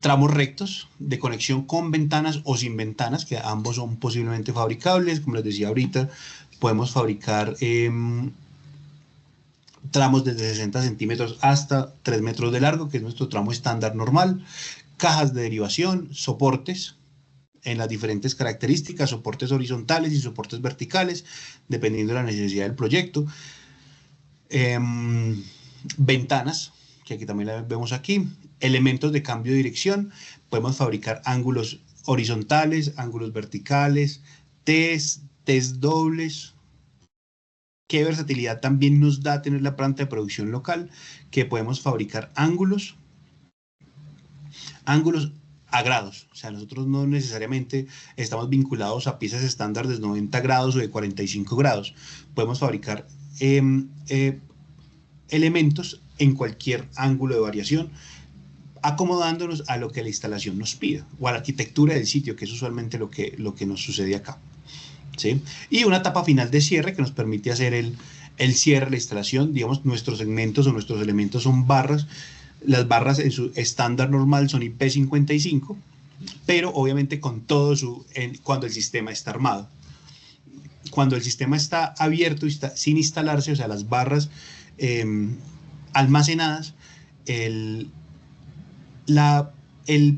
tramos rectos de conexión con ventanas o sin ventanas, que ambos son posiblemente fabricables. Como les decía ahorita, podemos fabricar tramos desde 60 centímetros hasta 3 metros de largo, que es nuestro tramo estándar normal, cajas de derivación, soportes en las diferentes características, soportes horizontales y soportes verticales, dependiendo de la necesidad del proyecto, ventanas, que aquí también las vemos aquí, elementos de cambio de dirección, podemos fabricar ángulos horizontales, ángulos verticales, T's dobles. Qué versatilidad también nos da tener la planta de producción local, que podemos fabricar ángulos a grados. O sea, nosotros no necesariamente estamos vinculados a piezas estándar de 90 grados o de 45 grados. Podemos fabricar elementos en cualquier ángulo de variación, acomodándonos a lo que la instalación nos pida o a la arquitectura del sitio, que es usualmente lo que nos sucede acá. ¿Sí? Y una etapa final de cierre que nos permite hacer el cierre de la instalación. Digamos, nuestros segmentos o nuestros elementos son barras. Las barras en su estándar normal son IP55, pero obviamente con todo cuando el sistema está armado. Cuando el sistema está abierto y está sin instalarse, o sea, las barras almacenadas, el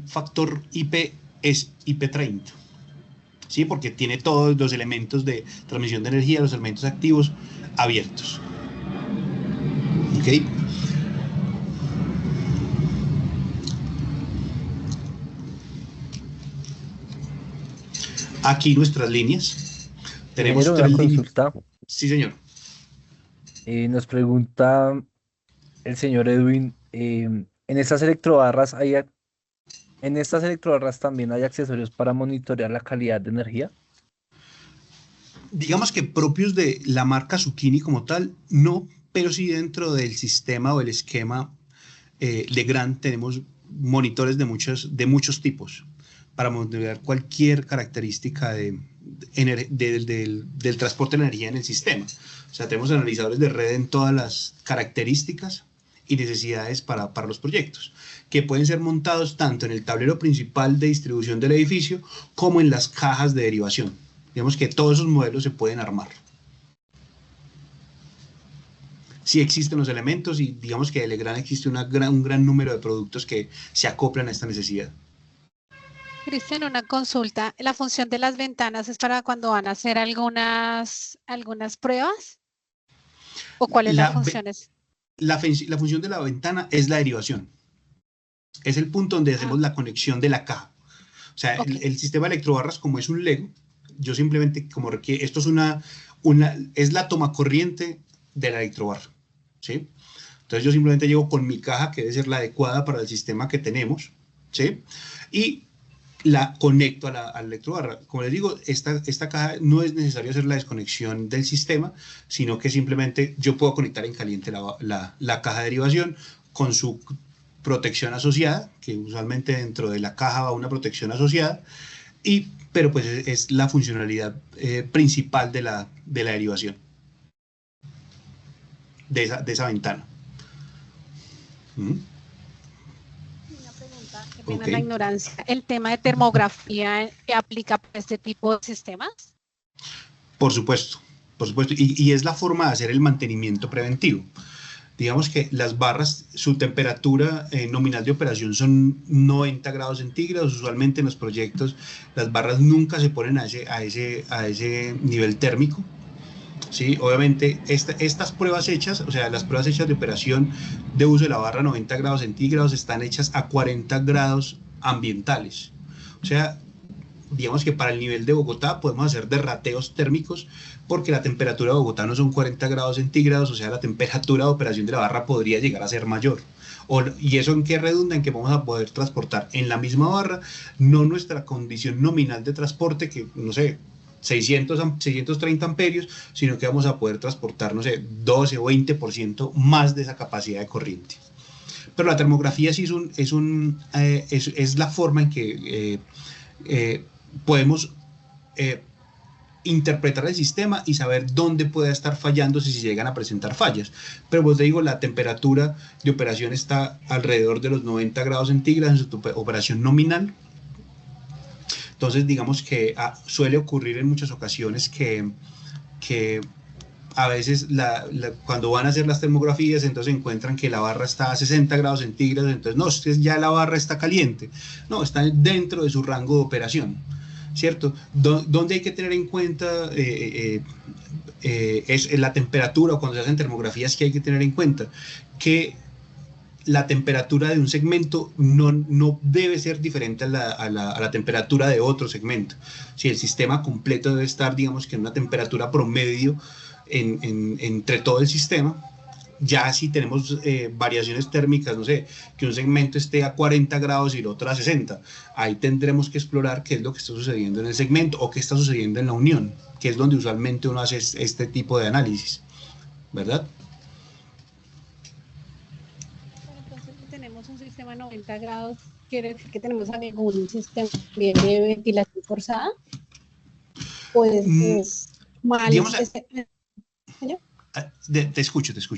factor IP es IP30. ¿Sí? Porque tiene todos los elementos de transmisión de energía, los elementos activos abiertos. ¿Ok? Aquí nuestras líneas. Tenemos Primero, tres una líneas. consulta. Sí, señor. Nos pregunta el señor Edwin, en estas electrobarras también hay accesorios para monitorear la calidad de energía. Digamos que propios de la marca Zucchini como tal, no, pero sí dentro del sistema o el esquema Legrand tenemos monitores de muchos tipos para monitorear cualquier característica del transporte de energía en el sistema. O sea, tenemos analizadores de red en todas las características y necesidades para los proyectos, que pueden ser montados tanto en el tablero principal de distribución del edificio como en las cajas de derivación. Digamos que todos esos modelos se pueden armar. sí existen los elementos y digamos que de Legrand existe un gran número de productos que se acoplan a esta necesidad. Cristian, una consulta. ¿La función de las ventanas es para cuando van a hacer algunas pruebas? ¿O cuál es la función? La función de la ventana es la derivación. Es el punto donde hacemos la conexión de la caja. O sea, el sistema de electrobarras, como es un Lego, yo simplemente, como requiere, esto es es la toma corriente de la electrobarra, ¿sí? Entonces yo simplemente llego con mi caja, que debe ser la adecuada para el sistema que tenemos, ¿sí? Y la conecto a la electrobarra. Como les digo, esta caja no es necesario hacer la desconexión del sistema, sino que simplemente yo puedo conectar en caliente la caja de derivación con su protección asociada, que usualmente dentro de la caja va una protección asociada, pero pues es la funcionalidad principal de la derivación de esa ventana. Okay. La ignorancia. ¿El tema de termografía aplica para este tipo de sistemas? Por supuesto, y es la forma de hacer el mantenimiento preventivo. Digamos que las barras, su temperatura nominal de operación son 90 grados centígrados. Usualmente en los proyectos las barras nunca se ponen a ese nivel térmico. ¿Sí? Obviamente estas pruebas hechas, o sea, las pruebas hechas de operación de uso de la barra 90 grados centígrados están hechas a 40 grados ambientales. O sea, digamos que para el nivel de Bogotá podemos hacer derrateos térmicos porque la temperatura de Bogotá no son 40 grados centígrados, o sea, la temperatura de operación de la barra podría llegar a ser mayor. ¿Y eso en qué redunda? En que vamos a poder transportar en la misma barra, no nuestra condición nominal de transporte, que no sé, 630 amperios, sino que vamos a poder transportar, no sé, 12 o 20% más de esa capacidad de corriente. Pero la termografía sí es la forma en que podemos interpretar el sistema y saber dónde puede estar fallando si se llegan a presentar fallas. Pero pues te digo, la temperatura de operación está alrededor de los 90 grados centígrados en su operación nominal. Entonces, digamos que suele ocurrir en muchas ocasiones que a veces cuando van a hacer las termografías, entonces encuentran que la barra está a 60 grados centígrados, entonces no, ya la barra está caliente. No, está dentro de su rango de operación, ¿cierto? Donde hay que tener en cuenta es la temperatura, cuando se hacen termografías, que hay que tener en cuenta que la temperatura de un segmento no debe ser diferente a la temperatura de otro segmento. Si el sistema completo debe estar, digamos que en una temperatura promedio entre todo el sistema. Ya si tenemos variaciones térmicas, no sé, que un segmento esté a 40 grados y el otro a 60, ahí tendremos que explorar qué es lo que está sucediendo en el segmento o qué está sucediendo en la unión, que es donde usualmente uno hace este tipo de análisis, ¿verdad? Un sistema a 90 grados, ¿quiere decir que tenemos algún sistema de ventilación forzada? Pues es mal. Digamos, te escucho. Es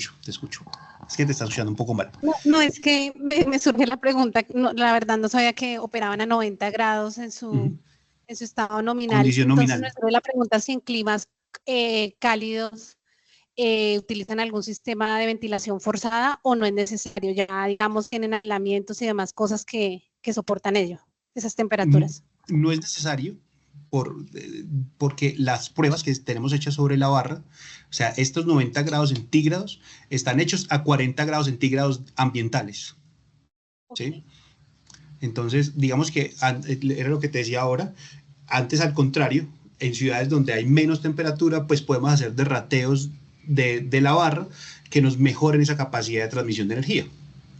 que te está escuchando un poco mal. No, es que me surge la pregunta. No, la verdad no sabía que operaban a 90 grados en su estado nominal. Condición nominal. Entonces me surge la pregunta si en climas cálidos utilizan algún sistema de ventilación forzada o no es necesario. Ya, digamos, tienen aislamientos y demás cosas que soportan esas temperaturas. No es necesario porque las pruebas que tenemos hechas sobre la barra, o sea, estos 90 grados centígrados están hechos a 40 grados centígrados ambientales. Okay. ¿Sí? Entonces, digamos que era lo que te decía ahora, antes al contrario, en ciudades donde hay menos temperatura, pues podemos hacer derrateos de la barra que nos mejoren esa capacidad de transmisión de energía,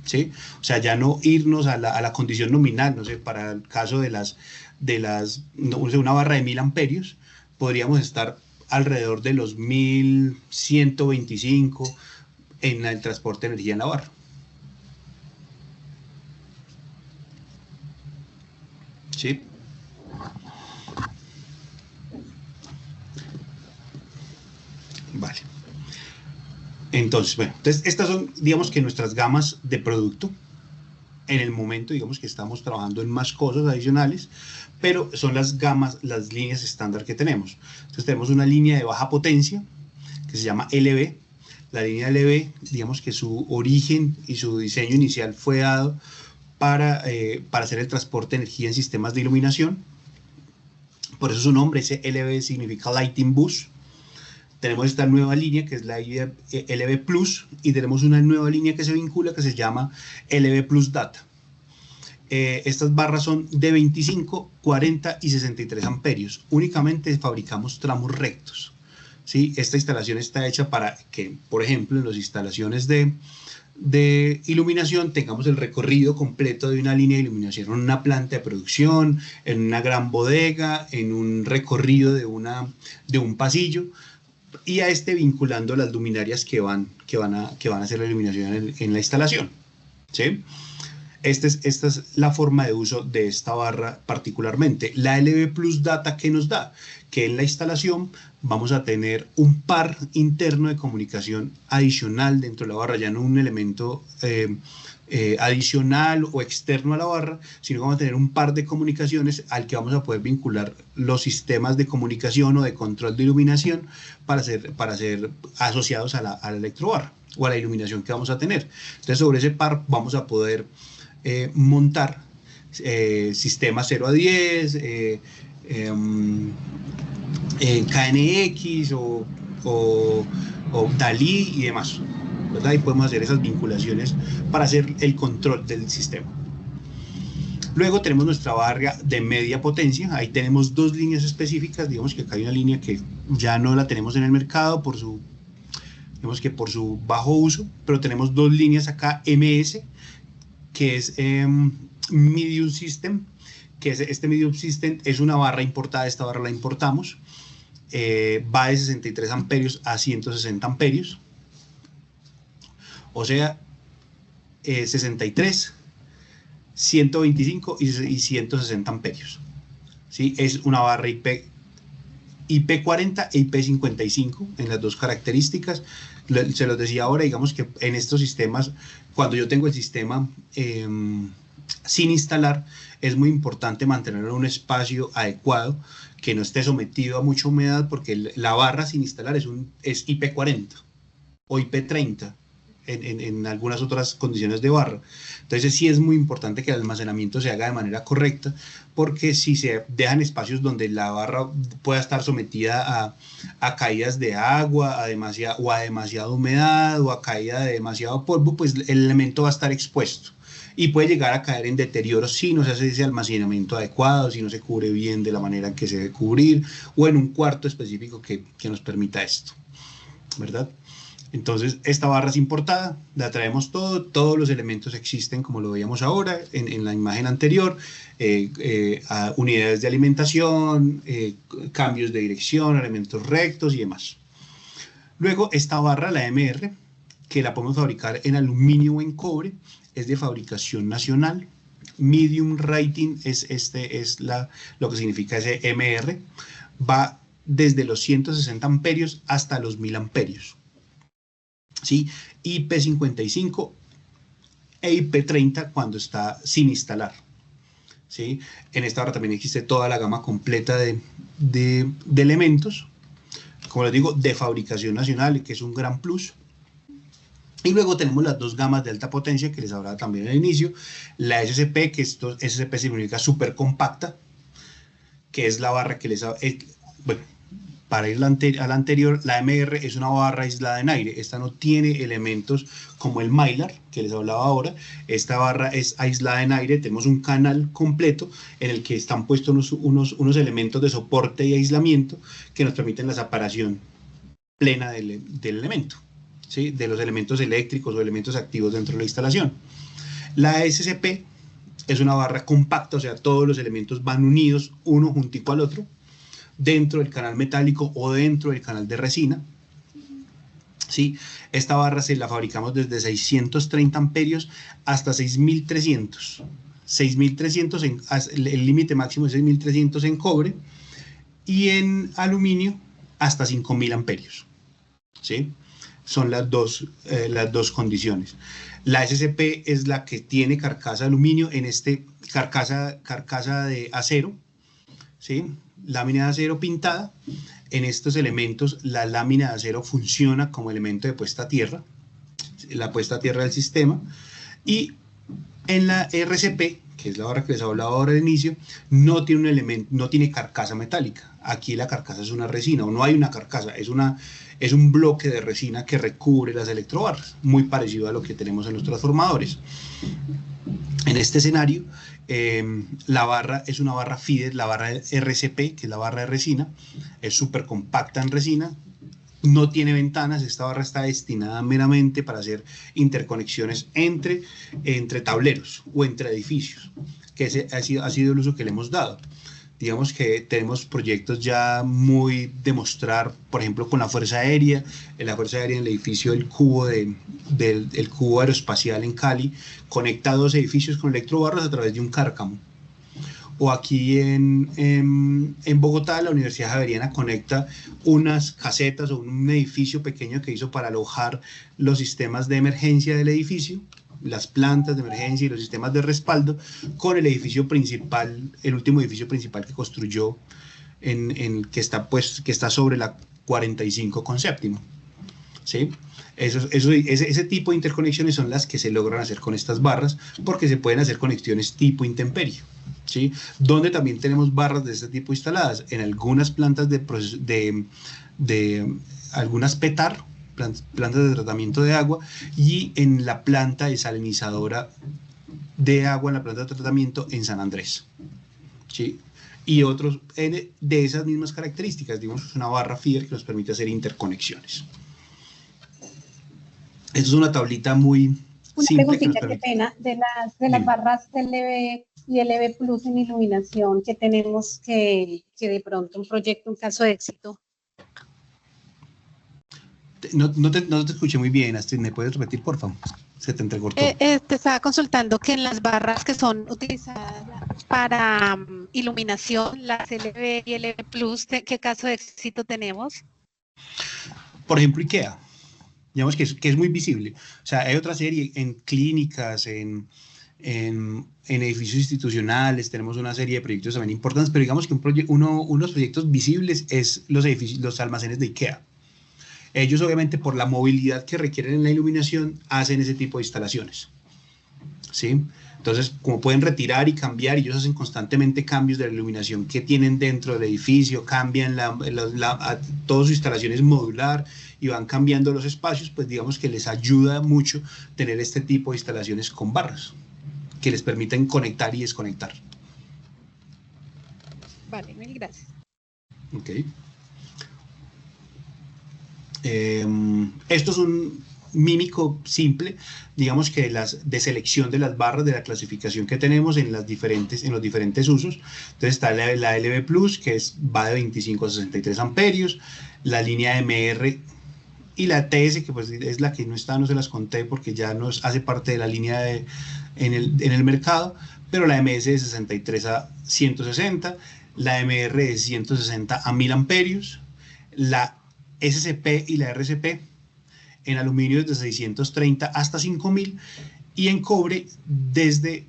¿sí? O sea, ya no irnos a la condición nominal, no sé, para el caso de una barra de 1000 amperios, podríamos estar alrededor de los 1125 en el transporte de energía en la barra. ¿Sí? Vale. Entonces, bueno, estas son, digamos que nuestras gamas de producto. En el momento, digamos que estamos trabajando en más cosas adicionales, pero son las gamas, las líneas estándar que tenemos. Entonces tenemos una línea de baja potencia, que se llama LB, La línea LV, digamos que su origen y su diseño inicial fue dado para hacer el transporte de energía en sistemas de iluminación. Por eso su nombre, ese LV significa Lighting Bus. Tenemos esta nueva línea que es la LV Plus y tenemos una nueva línea que se vincula que se llama LV Plus Data. Estas barras son de 25, 40 y 63 amperios. Únicamente fabricamos tramos rectos. ¿Sí? Esta instalación está hecha para que, por ejemplo, en las instalaciones de iluminación tengamos el recorrido completo de una línea de iluminación en una planta de producción, en una gran bodega, en un recorrido de un pasillo, y a vinculando las luminarias que van a hacer la iluminación en la instalación. ¿Sí? Esta es la forma de uso de esta barra particularmente. La LV Plus Data, ¿qué nos da? Que en la instalación vamos a tener un par interno de comunicación adicional dentro de la barra, ya no un elemento adicional o externo a la barra, sino que vamos a tener un par de comunicaciones al que vamos a poder vincular los sistemas de comunicación o de control de iluminación para ser asociados a la electrobarra o a la iluminación que vamos a tener. Entonces, sobre ese par vamos a poder montar sistemas 0 a 10, KNX o DALI y demás, ¿verdad? Y podemos hacer esas vinculaciones para hacer el control del sistema. Luego tenemos nuestra barra de media potencia. Ahí tenemos dos líneas específicas. Digamos que acá hay una línea que ya no la tenemos en el mercado por su bajo uso, pero tenemos dos líneas acá, MS, que es Medium System, que este Medium System es una barra importada. Esta barra la importamos, va de 63 amperios a 160 amperios, o sea, 63, 125 y 160 amperios. ¿Sí? Es una barra IP40 e IP55 en las dos características. Se los decía ahora, digamos que en estos sistemas, cuando yo tengo el sistema sin instalar, es muy importante mantenerlo en un espacio adecuado, que no esté sometido a mucha humedad, porque la barra sin instalar es IP40 o IP30 en algunas otras condiciones de barra. Entonces sí es muy importante que el almacenamiento se haga de manera correcta, porque si se dejan espacios donde la barra pueda estar sometida a caídas de agua, a demasiada humedad o a caída de demasiado polvo, pues el elemento va a estar expuesto y puede llegar a caer en deterioro si no se hace ese almacenamiento adecuado, si no se cubre bien de la manera en que se debe cubrir, o en un cuarto específico que nos permita esto, ¿verdad? Entonces, esta barra es importada, la traemos todos los elementos existen como lo veíamos ahora en la imagen anterior, unidades de alimentación, cambios de dirección, elementos rectos y demás. Luego, esta barra, la MR, que la podemos fabricar en aluminio o en cobre, es de fabricación nacional. Medium Rating es lo que significa ese MR, va desde los 160 amperios hasta los 1000 amperios. ¿Sí? IP55 e IP30 cuando está sin instalar. ¿Sí? En esta barra también existe toda la gama completa de elementos, como les digo, de fabricación nacional, que es un gran plus. Y luego tenemos las dos gamas de alta potencia que les hablaba también al inicio, la SCP, que SCP significa super compacta, que es la barra que les bueno, para ir a la anterior, la MR es una barra aislada en aire. Esta no tiene elementos como el Mylar, que les hablaba ahora. Esta barra es aislada en aire. Tenemos un canal completo en el que están puestos unos elementos de soporte y aislamiento que nos permiten la separación plena del elemento, ¿sí? De los elementos eléctricos o elementos activos dentro de la instalación. La SCP es una barra compacta, o sea, todos los elementos van unidos uno juntico al otro, dentro del canal metálico o dentro del canal de resina. ¿Sí? Esta barra se la fabricamos desde 630 amperios hasta 6300. 6300 el límite máximo es 6300 en cobre, y en aluminio hasta 5000 amperios. ¿Sí? Son las dos condiciones. La SCP es la que tiene carcasa de aluminio, en carcasa de acero, ¿sí? Lámina de acero pintada, En estos elementos, la lámina de acero funciona como elemento de puesta a tierra, la puesta a tierra del sistema, y en la RCP, que es la barra que les hablaba ahora al inicio, no tiene un elemento, no tiene carcasa metálica. Aquí la carcasa es una resina, o no hay una carcasa, es un bloque de resina que recubre las electrobarras, muy parecido a lo que tenemos en los transformadores. En este escenario, la barra es una barra FIDE, la barra RCP, que es la barra de resina, es súper compacta en resina, no tiene ventanas, esta barra está destinada meramente para hacer interconexiones entre tableros o entre edificios, que ese ha sido el uso que le hemos dado. Digamos que tenemos proyectos ya muy de mostrar, por ejemplo, con la Fuerza Aérea, en el edificio del cubo aeroespacial en Cali, conecta dos edificios con electrobarras a través de un cárcamo. O aquí en Bogotá, la Universidad Javeriana conecta unas casetas o un edificio pequeño que hizo para alojar los sistemas de emergencia del edificio, las plantas de emergencia y los sistemas de respaldo, con el edificio principal, el último edificio principal que construyó, que está sobre la 45 con séptimo. ¿Sí? Ese tipo de interconexiones son las que se logran hacer con estas barras, porque se pueden hacer conexiones tipo intemperie, ¿sí? Donde también tenemos barras de este tipo instaladas en algunas plantas de algunas PETAR, plantas de tratamiento de agua, y en la planta desalinizadora de agua, en la planta de tratamiento en San Andrés, ¿sí? Y otros de esas mismas características. Digamos que es una barra FIDE que nos permite hacer interconexiones. Esto es una tablita muy simple. Una preguntita, qué pena, de las barras LV y LV Plus en iluminación que tenemos que de pronto un proyecto, un caso de éxito. No te escuché muy bien, Astrid, ¿me puedes repetir, por favor? Se te entrecortó. Te estaba consultando que en las barras que son utilizadas para iluminación, las LV y LV Plus, ¿qué caso de éxito tenemos? Por ejemplo, IKEA. Digamos que es muy visible. O sea, hay otra serie en clínicas, en edificios institucionales, tenemos una serie de proyectos también importantes, pero digamos que unos proyectos visibles es los almacenes de IKEA. Ellos, obviamente, por la movilidad que requieren en la iluminación, hacen ese tipo de instalaciones, ¿sí? Entonces, como pueden retirar y cambiar, ellos hacen constantemente cambios de la iluminación que tienen dentro del edificio, cambian toda su instalación es modular y van cambiando los espacios, pues digamos que les ayuda mucho tener este tipo de instalaciones con barras, que les permiten conectar y desconectar. Vale, mil gracias. Ok. Esto es un mímico simple, digamos que de selección de las barras de la clasificación que tenemos en los diferentes usos. Entonces está la LV Plus, que va de 25 a 63 amperios, la línea MR y la TS, que pues es la que no está, no se las conté porque ya no hace parte de la línea en el mercado, pero la MS de 63 a 160, la MR de 160 a 1000 amperios, la SCP y la RCP en aluminio desde 630 hasta 5000 y en cobre desde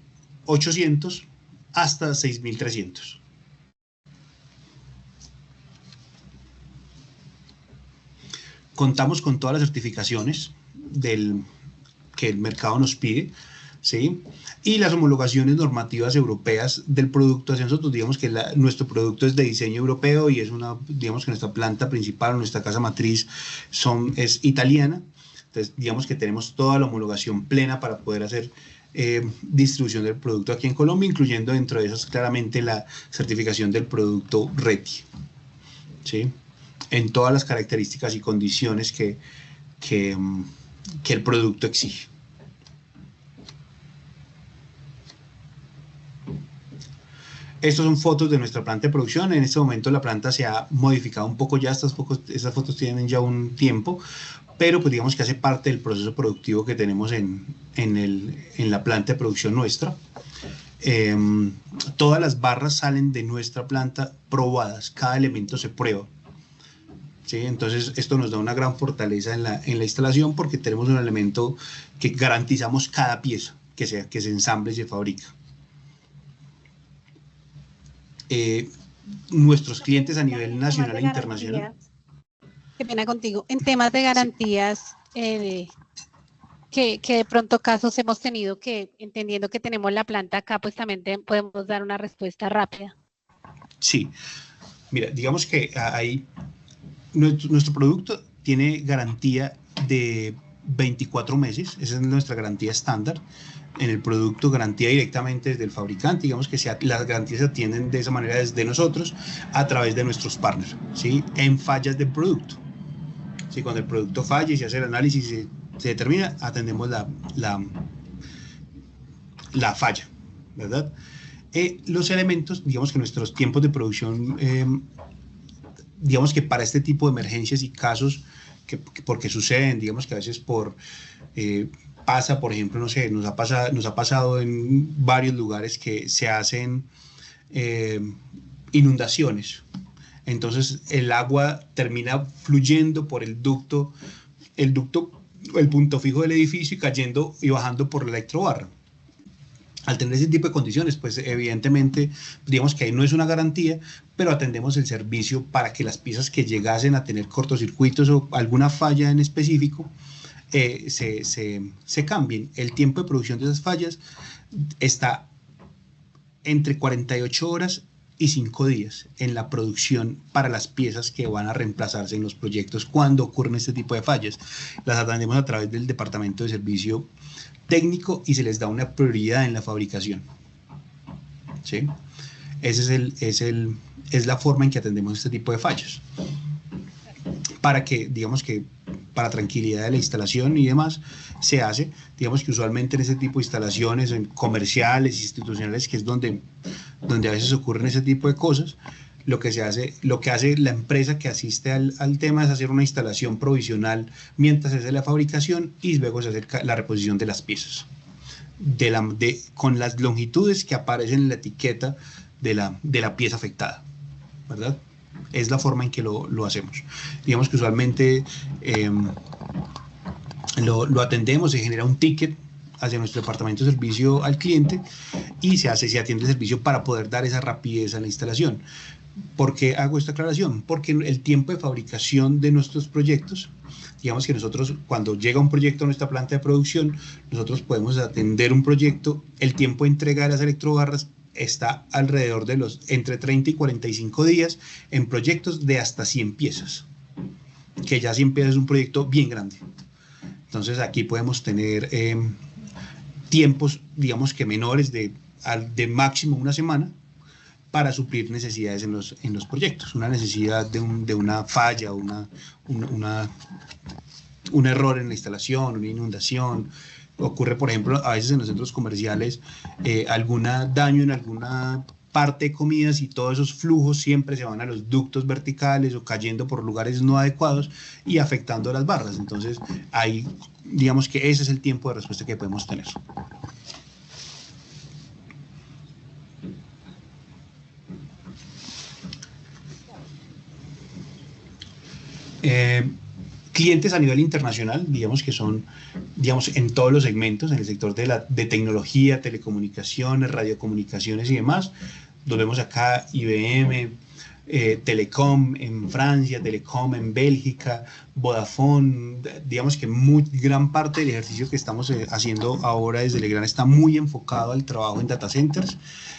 800 hasta 6300. Contamos con todas las certificaciones que el mercado nos pide, ¿sí? Y las homologaciones normativas europeas del producto. Hacia nosotros, digamos que nuestro producto es de diseño europeo y digamos que nuestra planta principal, nuestra casa matriz es italiana. Entonces, digamos que tenemos toda la homologación plena para poder hacer distribución del producto aquí en Colombia, incluyendo dentro de esas claramente la certificación del producto RETI, ¿sí? En todas las características y condiciones que el producto exige. Estas son fotos de nuestra planta de producción. En este momento la planta se ha modificado un poco ya, estas fotos tienen ya un tiempo, pero pues digamos que hace parte del proceso productivo que tenemos en la planta de producción nuestra. Todas las barras salen de nuestra planta probadas, cada elemento se prueba, ¿sí? Entonces esto nos da una gran fortaleza en la instalación porque tenemos un elemento que garantizamos cada pieza que se ensamble y se fabrica. nuestros clientes a nivel nacional e internacional. Qué pena contigo. En temas de garantías, que de pronto casos hemos tenido que, entendiendo que tenemos la planta acá, pues también podemos dar una respuesta rápida. Sí, mira, digamos que ahí nuestro producto tiene garantía de 24 meses, esa es nuestra garantía estándar. En el producto, garantía directamente desde el fabricante, digamos que las garantías se atienden de esa manera desde nosotros a través de nuestros partners, ¿sí? En fallas del producto. ¿Sí? Cuando el producto falle, se hace el análisis y se determina, atendemos la falla, ¿verdad? Los elementos, digamos que nuestros tiempos de producción, digamos que para este tipo de emergencias y casos porque suceden, digamos que a veces pasa, por ejemplo, no sé, nos ha pasado en varios lugares que se hacen inundaciones. Entonces el agua termina fluyendo por el punto fijo del edificio y cayendo y bajando por la electrobarra. Al tener ese tipo de condiciones, pues evidentemente, digamos que ahí no es una garantía, pero atendemos el servicio para que las piezas que llegasen a tener cortocircuitos o alguna falla en específico se cambien. El tiempo de producción de esas fallas está entre 48 horas y 5 días en la producción para las piezas que van a reemplazarse en los proyectos cuando ocurren este tipo de fallas. Las atendemos a través del departamento de servicio técnico y se les da una prioridad en la fabricación. ¿Sí? Es la forma en que atendemos este tipo de fallas. Para que, digamos que, para tranquilidad de la instalación y demás, se hace, digamos que usualmente en ese tipo de instalaciones en comerciales, institucionales, que es donde a veces ocurren ese tipo de cosas, lo que hace la empresa que asiste al tema es hacer una instalación provisional mientras se hace la fabricación y luego se hace la reposición de las piezas con las longitudes que aparecen en la etiqueta de la pieza afectada, ¿verdad? Es la forma en que lo hacemos. Digamos que usualmente lo atendemos, se genera un ticket hacia nuestro departamento de servicio al cliente y se atiende el servicio para poder dar esa rapidez a la instalación. ¿Por qué hago esta aclaración? Porque el tiempo de fabricación de nuestros proyectos, digamos que nosotros cuando llega un proyecto a nuestra planta de producción, nosotros podemos atender un proyecto, el tiempo de entrega de las electrobarras está alrededor de entre 30 y 45 días en proyectos de hasta 100 piezas, que ya 100 piezas es un proyecto bien grande. Entonces aquí podemos tener tiempos, digamos que menores de máximo una semana para suplir necesidades en los proyectos. Una necesidad de una falla, un error en la instalación, una inundación. Ocurre, por ejemplo, a veces en los centros comerciales algún daño en alguna parte de comidas y todos esos flujos siempre se van a los ductos verticales o cayendo por lugares no adecuados y afectando las barras. Entonces, ahí, digamos que ese es el tiempo de respuesta que podemos tener. Clientes a nivel internacional, digamos que son, en todos los segmentos, en el sector de tecnología, telecomunicaciones, radiocomunicaciones y demás. Nos vemos acá IBM, Telecom en Francia, Telecom en Bélgica, Vodafone. Digamos que gran parte del ejercicio que estamos haciendo ahora desde Legrand está muy enfocado al trabajo en data centers.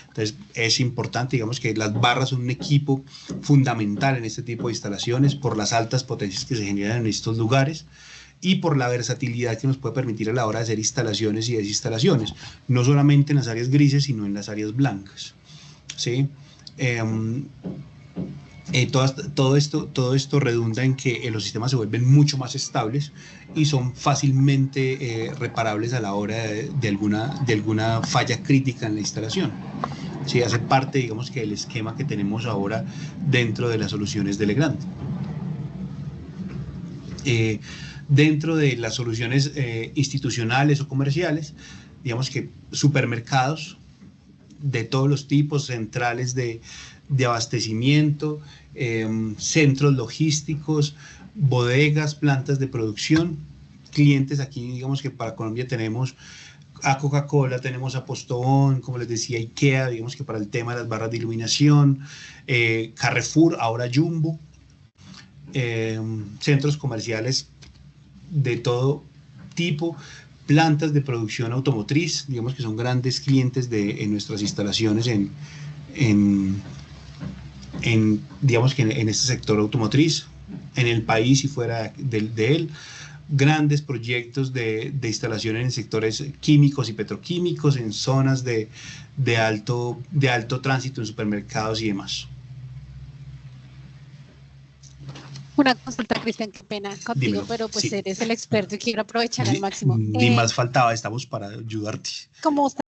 Entonces es importante, digamos que las barras son un equipo fundamental en este tipo de instalaciones por las altas potencias que se generan en estos lugares y por la versatilidad que nos puede permitir a la hora de hacer instalaciones y desinstalaciones, no solamente en las áreas grises, sino en las áreas blancas. ¿Sí? Todo esto redunda en que los sistemas se vuelven mucho más estables y son fácilmente reparables a la hora de alguna falla crítica en la instalación. Sí, hace parte, digamos, que del esquema que tenemos ahora dentro de las soluciones de Legrand. Dentro de las soluciones institucionales o comerciales, digamos que supermercados de todos los tipos, centrales de abastecimiento, centros logísticos, bodegas, plantas de producción, clientes aquí, digamos que para Colombia tenemos a Coca-Cola, tenemos a Postobón, como les decía, IKEA, digamos que para el tema de las barras de iluminación, Carrefour, ahora Jumbo, centros comerciales de todo tipo, plantas de producción automotriz, digamos que son grandes clientes en nuestras instalaciones digamos que en este sector automotriz, en el país y fuera de él, grandes proyectos de instalaciones en sectores químicos y petroquímicos, en zonas de alto tránsito, en supermercados y demás. Una consulta, Cristian, qué pena contigo, Dímelo. pero pues Sí. eres el experto y quiero aprovechar al máximo. Ni más faltaba, estamos para ayudarte. ¿Cómo está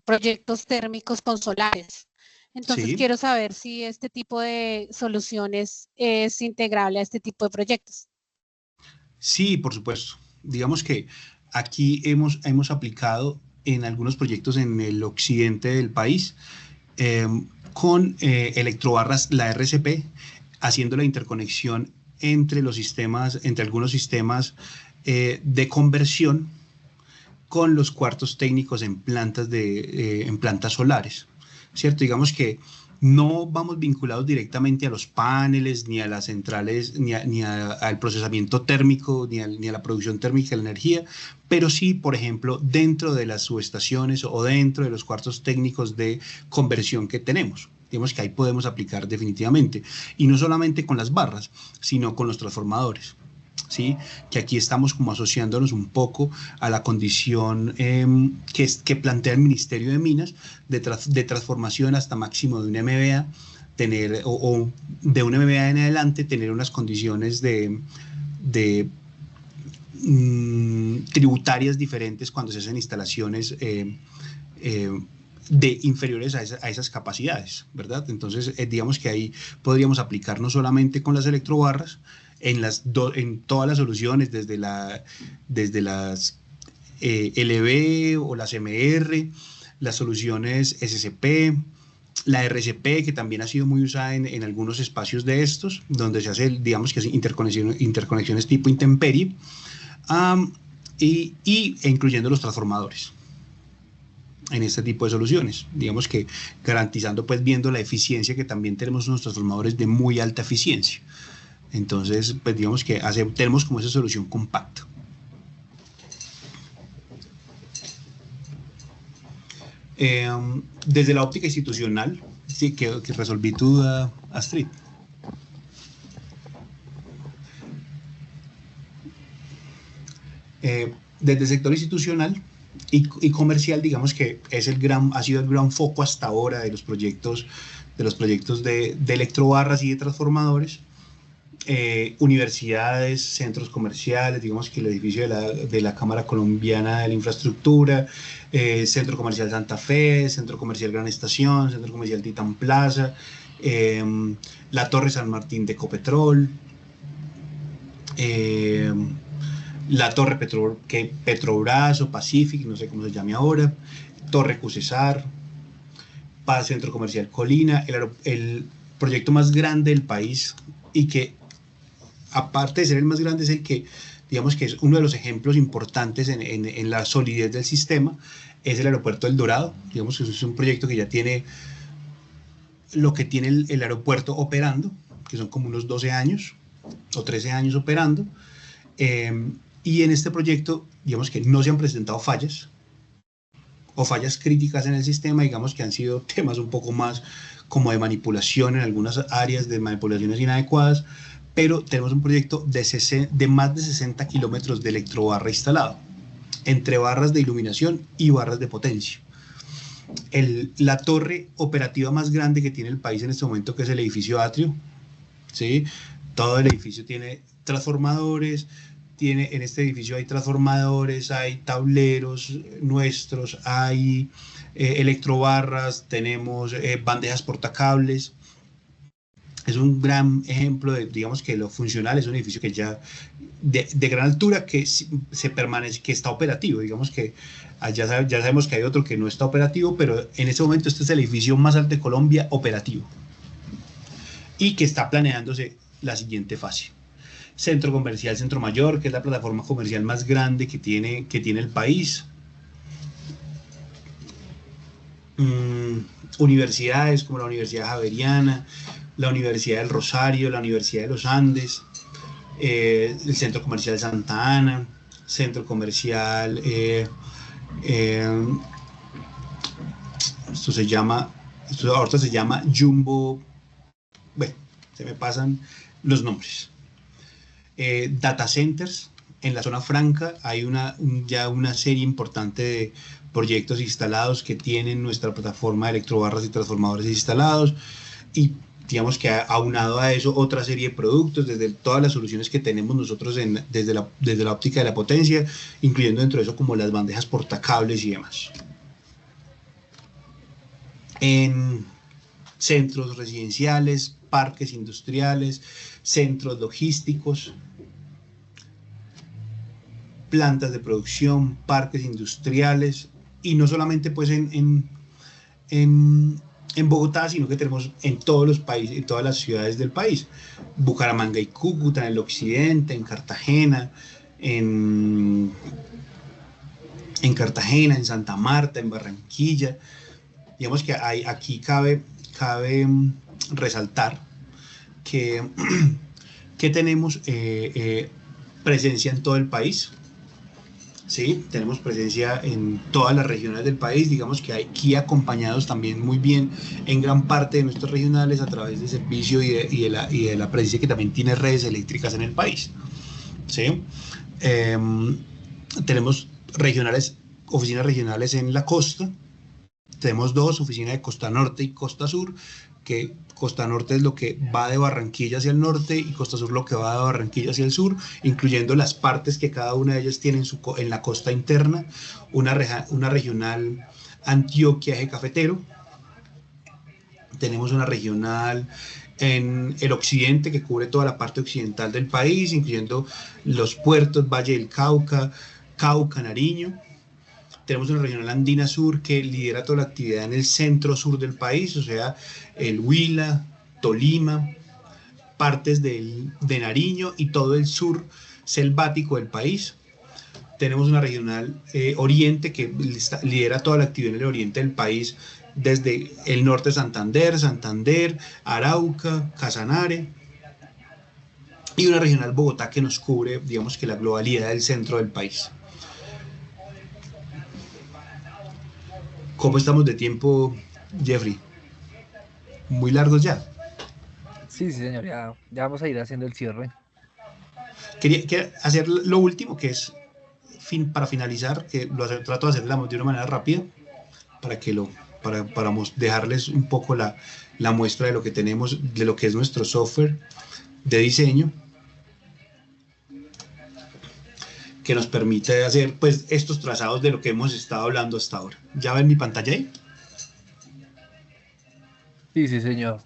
proyectos térmicos con solares? Entonces Sí. quiero saber si este tipo de soluciones es integrable a este tipo de proyectos. Sí, por supuesto. Digamos que aquí hemos aplicado en algunos proyectos en el occidente del país con electrobarras, la RCP, haciendo la interconexión entre los sistemas, entre algunos sistemas de conversión con los cuartos técnicos en plantas solares, ¿cierto? Digamos que no vamos vinculados directamente a los paneles, ni a las centrales, ni al procesamiento térmico, ni a la producción térmica de la energía, pero sí, por ejemplo, dentro de las subestaciones o dentro de los cuartos técnicos de conversión que tenemos. Digamos que ahí podemos aplicar definitivamente, y no solamente con las barras, sino con los transformadores. ¿Sí? Que aquí estamos como asociándonos un poco a la condición que plantea el Ministerio de Minas de transformación hasta máximo de un MVA, o de un MVA en adelante, tener unas condiciones tributarias diferentes cuando se hacen instalaciones inferiores a esas capacidades, ¿verdad? Entonces, digamos que ahí podríamos aplicar no solamente con las electrobarras, en todas las soluciones, desde las LV o las MR, las soluciones SCP, la RCP, que también ha sido muy usada en algunos espacios de estos, donde se hace, digamos que interconexiones tipo intemperie, e incluyendo los transformadores en este tipo de soluciones, digamos que garantizando, pues viendo la eficiencia, que también tenemos unos transformadores de muy alta eficiencia. Entonces, pues digamos que tenemos como esa solución compacta. Desde la óptica institucional, sí, que resolví tu duda, Astrid. Desde el sector institucional y comercial, digamos que ha sido el gran foco hasta ahora de los proyectos de electrobarras y de transformadores. Universidades, centros comerciales, digamos que el edificio de la Cámara Colombiana de la Infraestructura, Centro Comercial Santa Fe, Centro Comercial Gran Estación, Centro Comercial Titán Plaza, la Torre San Martín de Ecopetrol, la Torre Petrobras o Pacific, no sé cómo se llame ahora, Torre Cusesar, Centro Comercial Colina, el proyecto más grande del país, y que aparte de ser el más grande, es el que, digamos que es uno de los ejemplos importantes en la solidez del sistema, es el aeropuerto del Dorado. Digamos que es un proyecto que ya tiene lo que tiene el aeropuerto operando, que son como unos 12 años o 13 años operando, y en este proyecto, digamos que no se han presentado fallas o fallas críticas en el sistema, digamos que han sido temas un poco más como de manipulación en algunas áreas, de manipulaciones inadecuadas, pero tenemos un proyecto de más de 60 kilómetros de electrobarra instalado, entre barras de iluminación y barras de potencia. La torre operativa más grande que tiene el país en este momento, que es el edificio Atrio, ¿sí? Todo el edificio tiene transformadores, en este edificio hay transformadores, hay tableros nuestros, hay electrobarras, tenemos bandejas portacables. Es un gran ejemplo de, digamos que lo funcional, es un edificio que ya de gran altura, que que está operativo. Digamos que ya sabemos que hay otro que no está operativo, pero en este momento este es el edificio más alto de Colombia operativo, y que está planeándose la siguiente fase. Centro Comercial Centro Mayor, que es la plataforma comercial más grande que tiene el país. Universidades como la Universidad Javeriana, la Universidad del Rosario, la Universidad de los Andes, el Centro Comercial Santa Ana, Centro Comercial, ahorita se llama Jumbo, bueno, se me pasan los nombres. Data centers, en la zona franca hay ya una serie importante de proyectos instalados que tienen nuestra plataforma de electrobarras y transformadores instalados, y digamos que aunado a eso otra serie de productos, desde todas las soluciones que tenemos nosotros desde la óptica de la potencia, incluyendo dentro de eso como las bandejas portacables y demás. En centros residenciales, parques industriales, centros logísticos, plantas de producción, parques industriales, y no solamente pues en Bogotá, sino que tenemos en todos los países, en todas las ciudades del país, Bucaramanga y Cúcuta, en el occidente, en Cartagena, en Santa Marta, en Barranquilla. Digamos que aquí cabe resaltar que tenemos presencia en todo el país. Sí, tenemos presencia en todas las regiones del país, digamos que aquí acompañados también muy bien en gran parte de nuestros regionales a través de servicio y de la presencia que también tiene redes eléctricas en el país. ¿Sí? Tenemos oficinas regionales en la costa, tenemos 2, oficinas de Costa Norte y Costa Sur, que Costa Norte es lo que va de Barranquilla hacia el norte y Costa Sur lo que va de Barranquilla hacia el sur, incluyendo las partes que cada una de ellas tiene en la costa interna, una regional Antioquia Eje Cafetero, tenemos una regional en el occidente que cubre toda la parte occidental del país, incluyendo los puertos, Valle del Cauca, Nariño. Tenemos una regional andina sur que lidera toda la actividad en el centro sur del país, o sea, el Huila, Tolima, partes de Nariño y todo el sur selvático del país. Tenemos una regional oriente que lidera toda la actividad en el oriente del país, desde el norte de Santander, Arauca, Casanare, y una regional Bogotá que nos cubre, digamos que la globalidad del centro del país. ¿Cómo estamos de tiempo, Jeffrey? ¿Muy largos ya? Sí, señor, ya vamos a ir haciendo el cierre. Quería hacer lo último, que es para finalizar, que trato de hacer de una manera rápida, para dejarles un poco la muestra de lo que tenemos, de lo que es nuestro software de diseño, que nos permite hacer pues estos trazados de lo que hemos estado hablando hasta ahora. ¿Ya ven mi pantalla ahí? Sí, señor.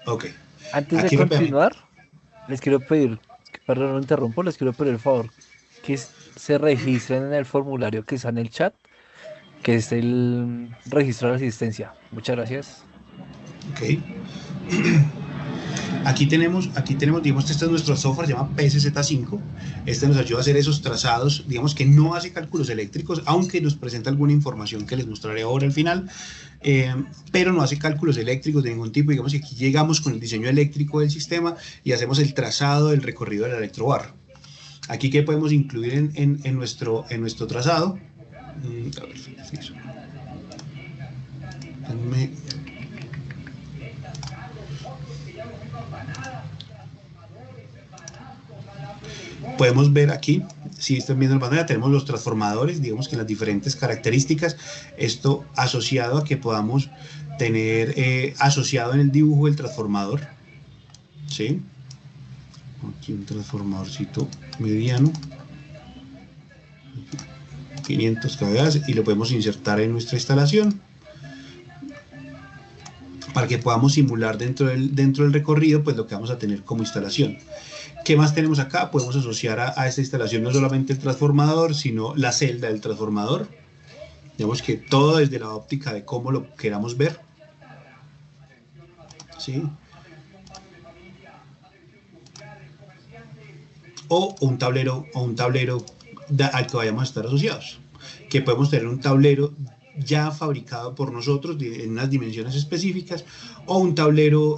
Ok. Antes de continuar, les quiero pedir, perdón, no interrumpo, les quiero pedir el favor que se registren en el formulario que está en el chat, que es el registro de asistencia. Muchas gracias. Ok. Aquí tenemos, digamos, este es nuestro software, se llama PSZ5. Este nos ayuda a hacer esos trazados, digamos que no hace cálculos eléctricos, aunque nos presenta alguna información que les mostraré ahora al final, pero no hace cálculos eléctricos de ningún tipo. Digamos que aquí llegamos con el diseño eléctrico del sistema y hacemos el trazado del recorrido de la electrobarra. Aquí, ¿qué podemos incluir en nuestro trazado? A ver, fijo. Podemos ver aquí, si están viendo la pantalla, tenemos los transformadores, digamos que las diferentes características, esto asociado a que podamos tener asociado en el dibujo el transformador, ¿sí? Aquí un transformadorcito mediano, 500 kVA, y lo podemos insertar en nuestra instalación para que podamos simular dentro del recorrido pues lo que vamos a tener como instalación. ¿Qué más tenemos acá? Podemos asociar a esta instalación no solamente el transformador, sino la celda del transformador. Digamos que todo desde la óptica de cómo lo queramos ver. ¿Sí? o un tablero al que vayamos a estar asociados, que podemos tener un tablero ya fabricado por nosotros en unas dimensiones específicas, o un tablero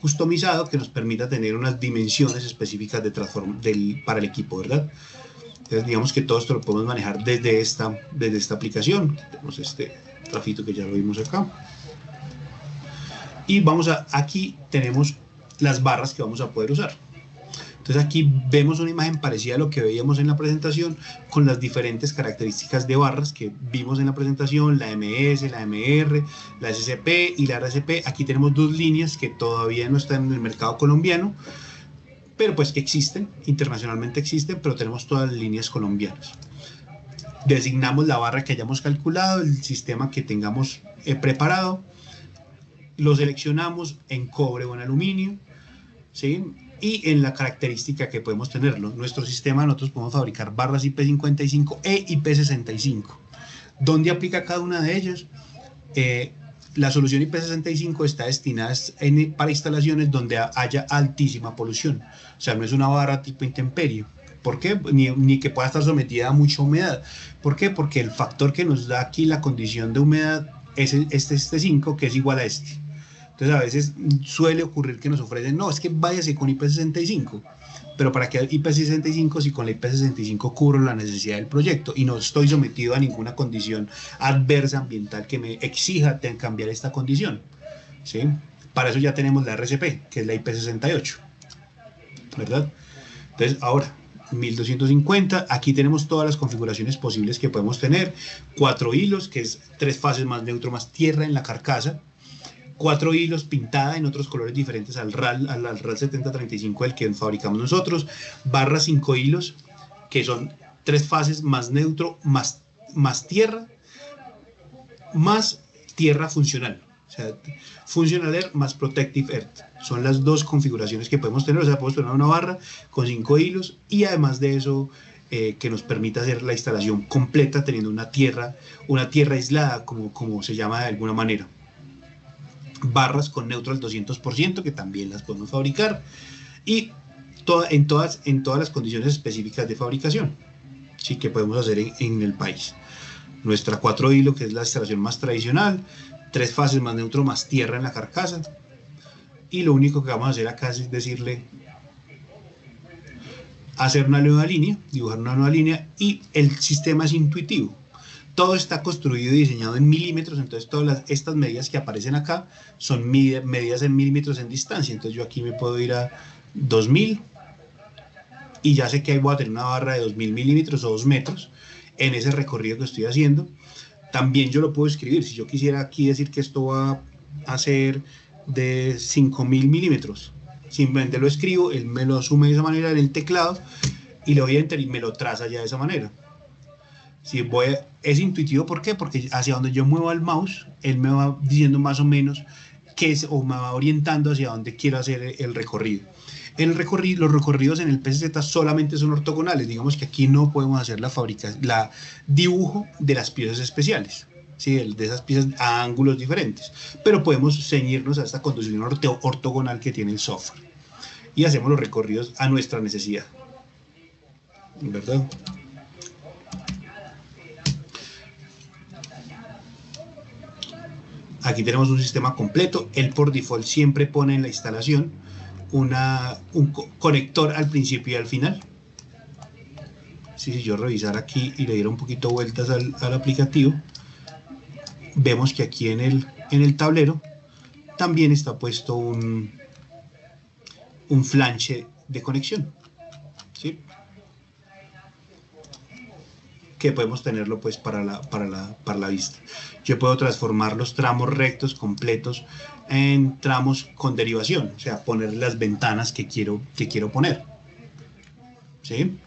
customizado que nos permita tener unas dimensiones específicas para el equipo, ¿verdad? Entonces digamos que todo esto lo podemos manejar desde esta aplicación. Tenemos este trafito que ya lo vimos acá, y aquí tenemos las barras que vamos a poder usar. Entonces aquí vemos una imagen parecida a lo que veíamos en la presentación, con las diferentes características de barras que vimos en la presentación, la MS, la MR, la SCP y la RCP. Aquí tenemos dos líneas que todavía no están en el mercado colombiano, pero pues que existen, internacionalmente existen, pero tenemos todas las líneas colombianas. Designamos la barra que hayamos calculado, el sistema que tengamos preparado, lo seleccionamos en cobre o en aluminio, ¿sí? Y en la característica que podemos tenerlo. Nuestro sistema, nosotros podemos fabricar barras IP55 e IP65. ¿Dónde aplica cada una de ellas? La solución IP65 está destinada para instalaciones donde haya altísima polución. O sea, no es una barra tipo intemperie. ¿Por qué? Ni que pueda estar sometida a mucha humedad. ¿Por qué? Porque el factor que nos da aquí la condición de humedad es este 5, que es igual a este. Entonces a veces suele ocurrir que nos ofrecen, no, es que váyase con IP65, pero ¿para qué IP65 si con la IP65 cubro la necesidad del proyecto y no estoy sometido a ninguna condición adversa ambiental que me exija cambiar esta condición? ¿Sí? Para eso ya tenemos la RCP, que es la IP68, ¿verdad? Entonces ahora, 1250, aquí tenemos todas las configuraciones posibles que podemos tener, 4 hilos, que es 3 fases más neutro más tierra en la carcasa, 4 hilos pintada en otros colores diferentes al RAL 7035, el que fabricamos nosotros, barras 5 hilos, que son 3 fases más neutro, más tierra funcional. O sea, Functional Air más Protective Earth. Son las dos configuraciones que podemos tener. O sea, podemos tener una barra con 5 hilos y además de eso que nos permita hacer la instalación completa teniendo una tierra aislada, como se llama de alguna manera. Barras con neutro al 200%, que también las podemos fabricar, y en todas las condiciones específicas de fabricación, sí, que podemos hacer en el país. Nuestra 4 hilo, que es la instalación más tradicional, 3 fases más neutro más tierra en la carcasa, y lo único que vamos a hacer acá es hacer una nueva línea, dibujar una nueva línea, y el sistema es intuitivo. Todo está construido y diseñado en milímetros, entonces todas estas medidas que aparecen acá son medidas en milímetros en distancia. Entonces yo aquí me puedo ir a 2000 y ya sé que ahí voy a tener una barra de 2000 milímetros o 2 metros en ese recorrido que estoy haciendo. También yo lo puedo escribir, si yo quisiera aquí decir que esto va a ser de 5000 milímetros, simplemente lo escribo, él me lo asume de esa manera en el teclado y le doy a enter y me lo traza ya de esa manera. Si es intuitivo, ¿por qué? Porque hacia donde yo muevo el mouse, él me va diciendo más o menos o me va orientando hacia dónde quiero hacer el recorrido. Los recorridos en el PCZ solamente son ortogonales, digamos que aquí no podemos hacer la dibujo de las piezas especiales, ¿sí? De esas piezas a ángulos diferentes, pero podemos ceñirnos a esta condición ortogonal que tiene el software y hacemos los recorridos a nuestra necesidad, ¿verdad? Aquí tenemos un sistema completo. Él por default siempre pone en la instalación un conector al principio y al final. Si yo revisara aquí y le diera un poquito vueltas al aplicativo, vemos que aquí en el tablero también está puesto un flanche de conexión, ¿sí? Que podemos tenerlo pues para la vista. Yo puedo transformar los tramos rectos completos en tramos con derivación, o sea, poner las ventanas que quiero poner, ¿sí?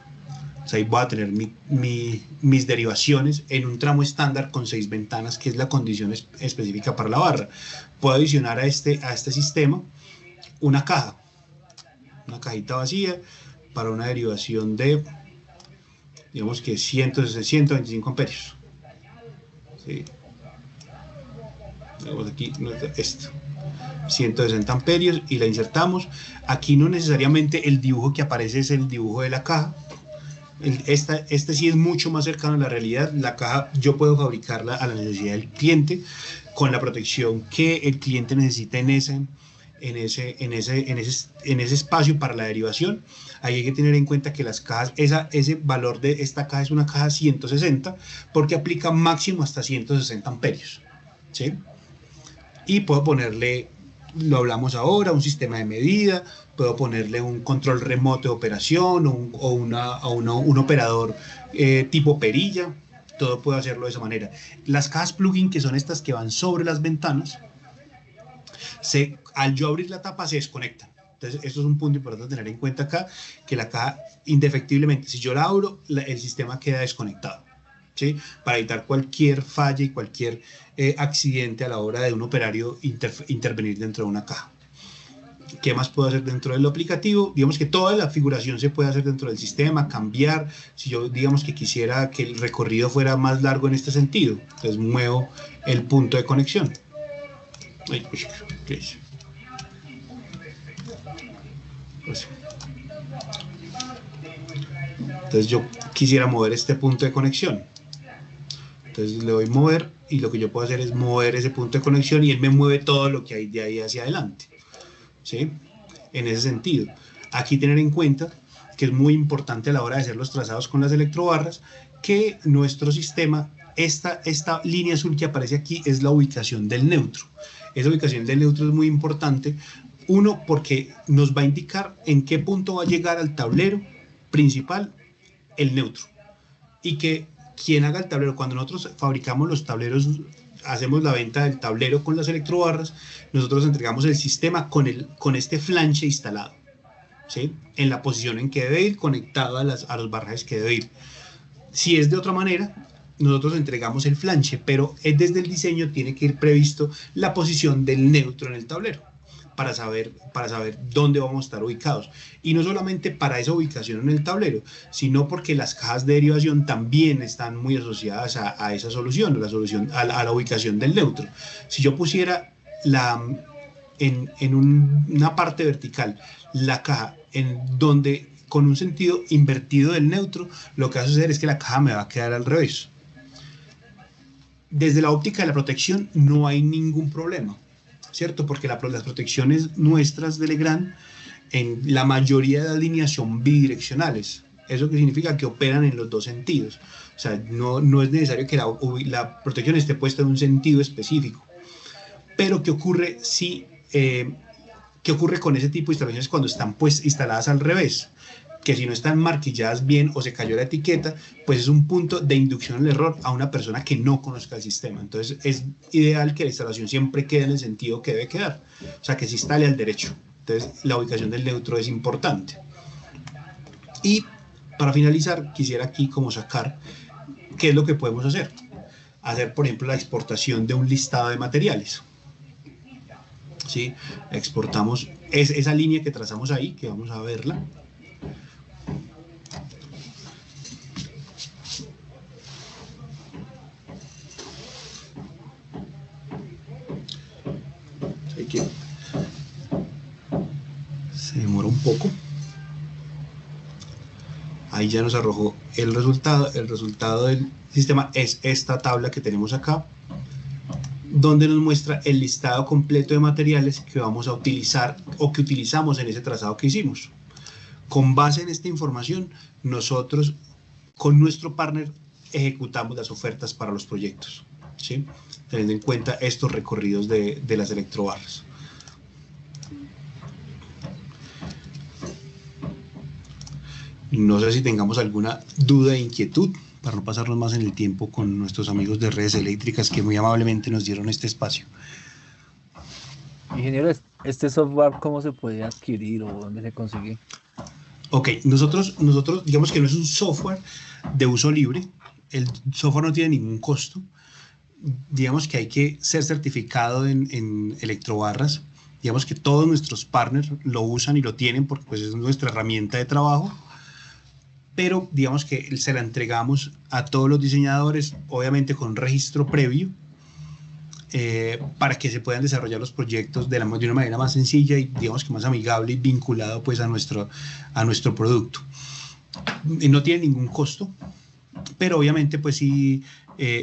O sea, ahí voy a tener mis derivaciones en un tramo estándar con 6 ventanas, que es la condición específica para la barra. Puedo adicionar a este sistema una cajita vacía para una derivación de, digamos que 125 amperios. ¿Sí? Vemos aquí esto. 160 amperios y la insertamos. Aquí no necesariamente el dibujo que aparece es el dibujo de la caja. Este sí es mucho más cercano a la realidad. La caja yo puedo fabricarla a la necesidad del cliente con la protección que el cliente necesita en ese espacio para la derivación. Ahí hay que tener en cuenta que las cajas, ese valor de esta caja es una caja 160 porque aplica máximo hasta 160 amperios, ¿sí? Y puedo ponerle, lo hablamos ahora, un sistema de medida, puedo ponerle un control remoto de operación o un operador tipo perilla. Todo puedo hacerlo de esa manera. Las cajas plugin, que son estas que van sobre las ventanas, al yo abrir la tapa se desconectan. Entonces, esto es un punto importante a tener en cuenta acá, que la caja, indefectiblemente, si yo la abro, el sistema queda desconectado, ¿sí? Para evitar cualquier falla y cualquier accidente a la hora de un operario intervenir dentro de una caja. ¿Qué más puedo hacer dentro del aplicativo? Digamos que toda la configuración se puede hacer dentro del sistema, cambiar. Si yo, digamos que quisiera que el recorrido fuera más largo en este sentido, entonces muevo el punto de conexión. Ay, ¿qué es? Entonces yo quisiera mover este punto de conexión. Entonces le doy mover y lo que yo puedo hacer es mover ese punto de conexión y él me mueve todo lo que hay de ahí hacia adelante, ¿sí? En ese sentido. Aquí tener en cuenta que es muy importante a la hora de hacer los trazados con las electrobarras, que nuestro sistema, esta línea azul que aparece aquí es la ubicación del neutro. Esa ubicación del neutro es muy importante. Uno, porque nos va a indicar en qué punto va a llegar al tablero principal el neutro. Y que quien haga el tablero, cuando nosotros fabricamos los tableros, hacemos la venta del tablero con las electrobarras, nosotros entregamos el sistema con este flanche instalado, ¿sí? En la posición en que debe ir, conectado a los barrajes que debe ir. Si es de otra manera, nosotros entregamos el flanche, pero desde el diseño tiene que ir previsto la posición del neutro en el tablero para saber dónde vamos a estar ubicados. Y no solamente para esa ubicación en el tablero, sino porque las cajas de derivación también están muy asociadas a esa solución, a la ubicación del neutro. Si yo pusiera en una parte vertical la caja con un sentido invertido del neutro, lo que va a suceder es que la caja me va a quedar al revés. Desde la óptica de la protección no hay ningún problema, ¿cierto? Porque las protecciones nuestras de Legrand, en la mayoría de las líneas son bidireccionales. ¿Eso qué significa? Que operan en los dos sentidos. O sea, no es necesario que la protección esté puesta en un sentido específico. Pero ¿qué ocurre ¿qué ocurre con ese tipo de instalaciones cuando están pues instaladas al revés? Que si no están marquilladas bien o se cayó la etiqueta, pues es un punto de inducción al error a una persona que no conozca el sistema. Entonces es ideal que la instalación siempre quede en el sentido que debe quedar, o sea, que se instale al derecho. Entonces la ubicación del neutro es importante. Y para finalizar, quisiera aquí como sacar qué es lo que podemos hacer. Hacer, por ejemplo, la exportación de un listado de materiales. ¿Sí? Exportamos esa línea que trazamos ahí, que vamos a verla. Se demora un poco. Ahí ya nos arrojó el resultado. El resultado del sistema es esta tabla que tenemos acá, donde nos muestra el listado completo de materiales que vamos a utilizar o que utilizamos en ese trazado que hicimos. Con base en esta información, nosotros con nuestro partner ejecutamos las ofertas para los proyectos, ¿sí? Teniendo en cuenta estos recorridos de las electrobarras. No sé si tengamos alguna duda e inquietud para no pasarnos más en el tiempo con nuestros amigos de Redes Eléctricas que muy amablemente nos dieron este espacio. Ingeniero, ¿este software cómo se puede adquirir o dónde se consigue? Ok, nosotros digamos que no es un software de uso libre, el software no tiene ningún costo, digamos que hay que ser certificado en electrobarras, digamos que todos nuestros partners lo usan y lo tienen porque pues es nuestra herramienta de trabajo, pero digamos que se la entregamos a todos los diseñadores, obviamente con registro previo, para que se puedan desarrollar los proyectos de una manera más sencilla y digamos que más amigable y vinculado pues a nuestro producto. Y no tiene ningún costo, pero obviamente pues sí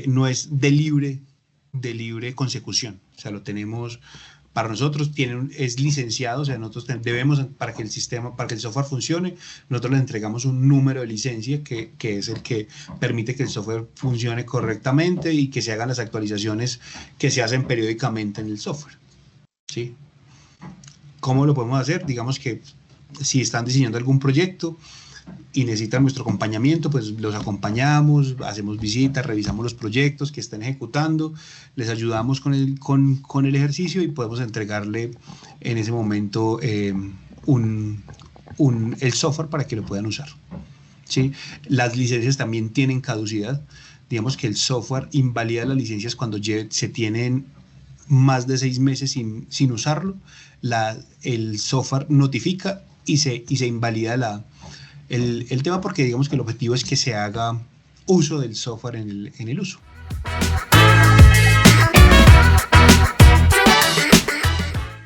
no es de libre consecución, o sea, lo tenemos para nosotros, es licenciado, o sea, nosotros debemos, para que el software funcione, nosotros le entregamos un número de licencia que es el que permite que el software funcione correctamente y que se hagan las actualizaciones que se hacen periódicamente en el software, ¿sí? ¿Cómo lo podemos hacer? Digamos que si están diseñando algún proyecto y necesitan nuestro acompañamiento, pues los acompañamos, hacemos visitas, revisamos los proyectos que están ejecutando, les ayudamos con el ejercicio y podemos entregarle en ese momento el software para que lo puedan usar, ¿sí? Las licencias también tienen caducidad. Digamos que el software invalida las licencias cuando se tienen más de 6 meses sin usarlo. El software notifica y se invalida el tema, porque digamos que el objetivo es que se haga uso del software en el uso.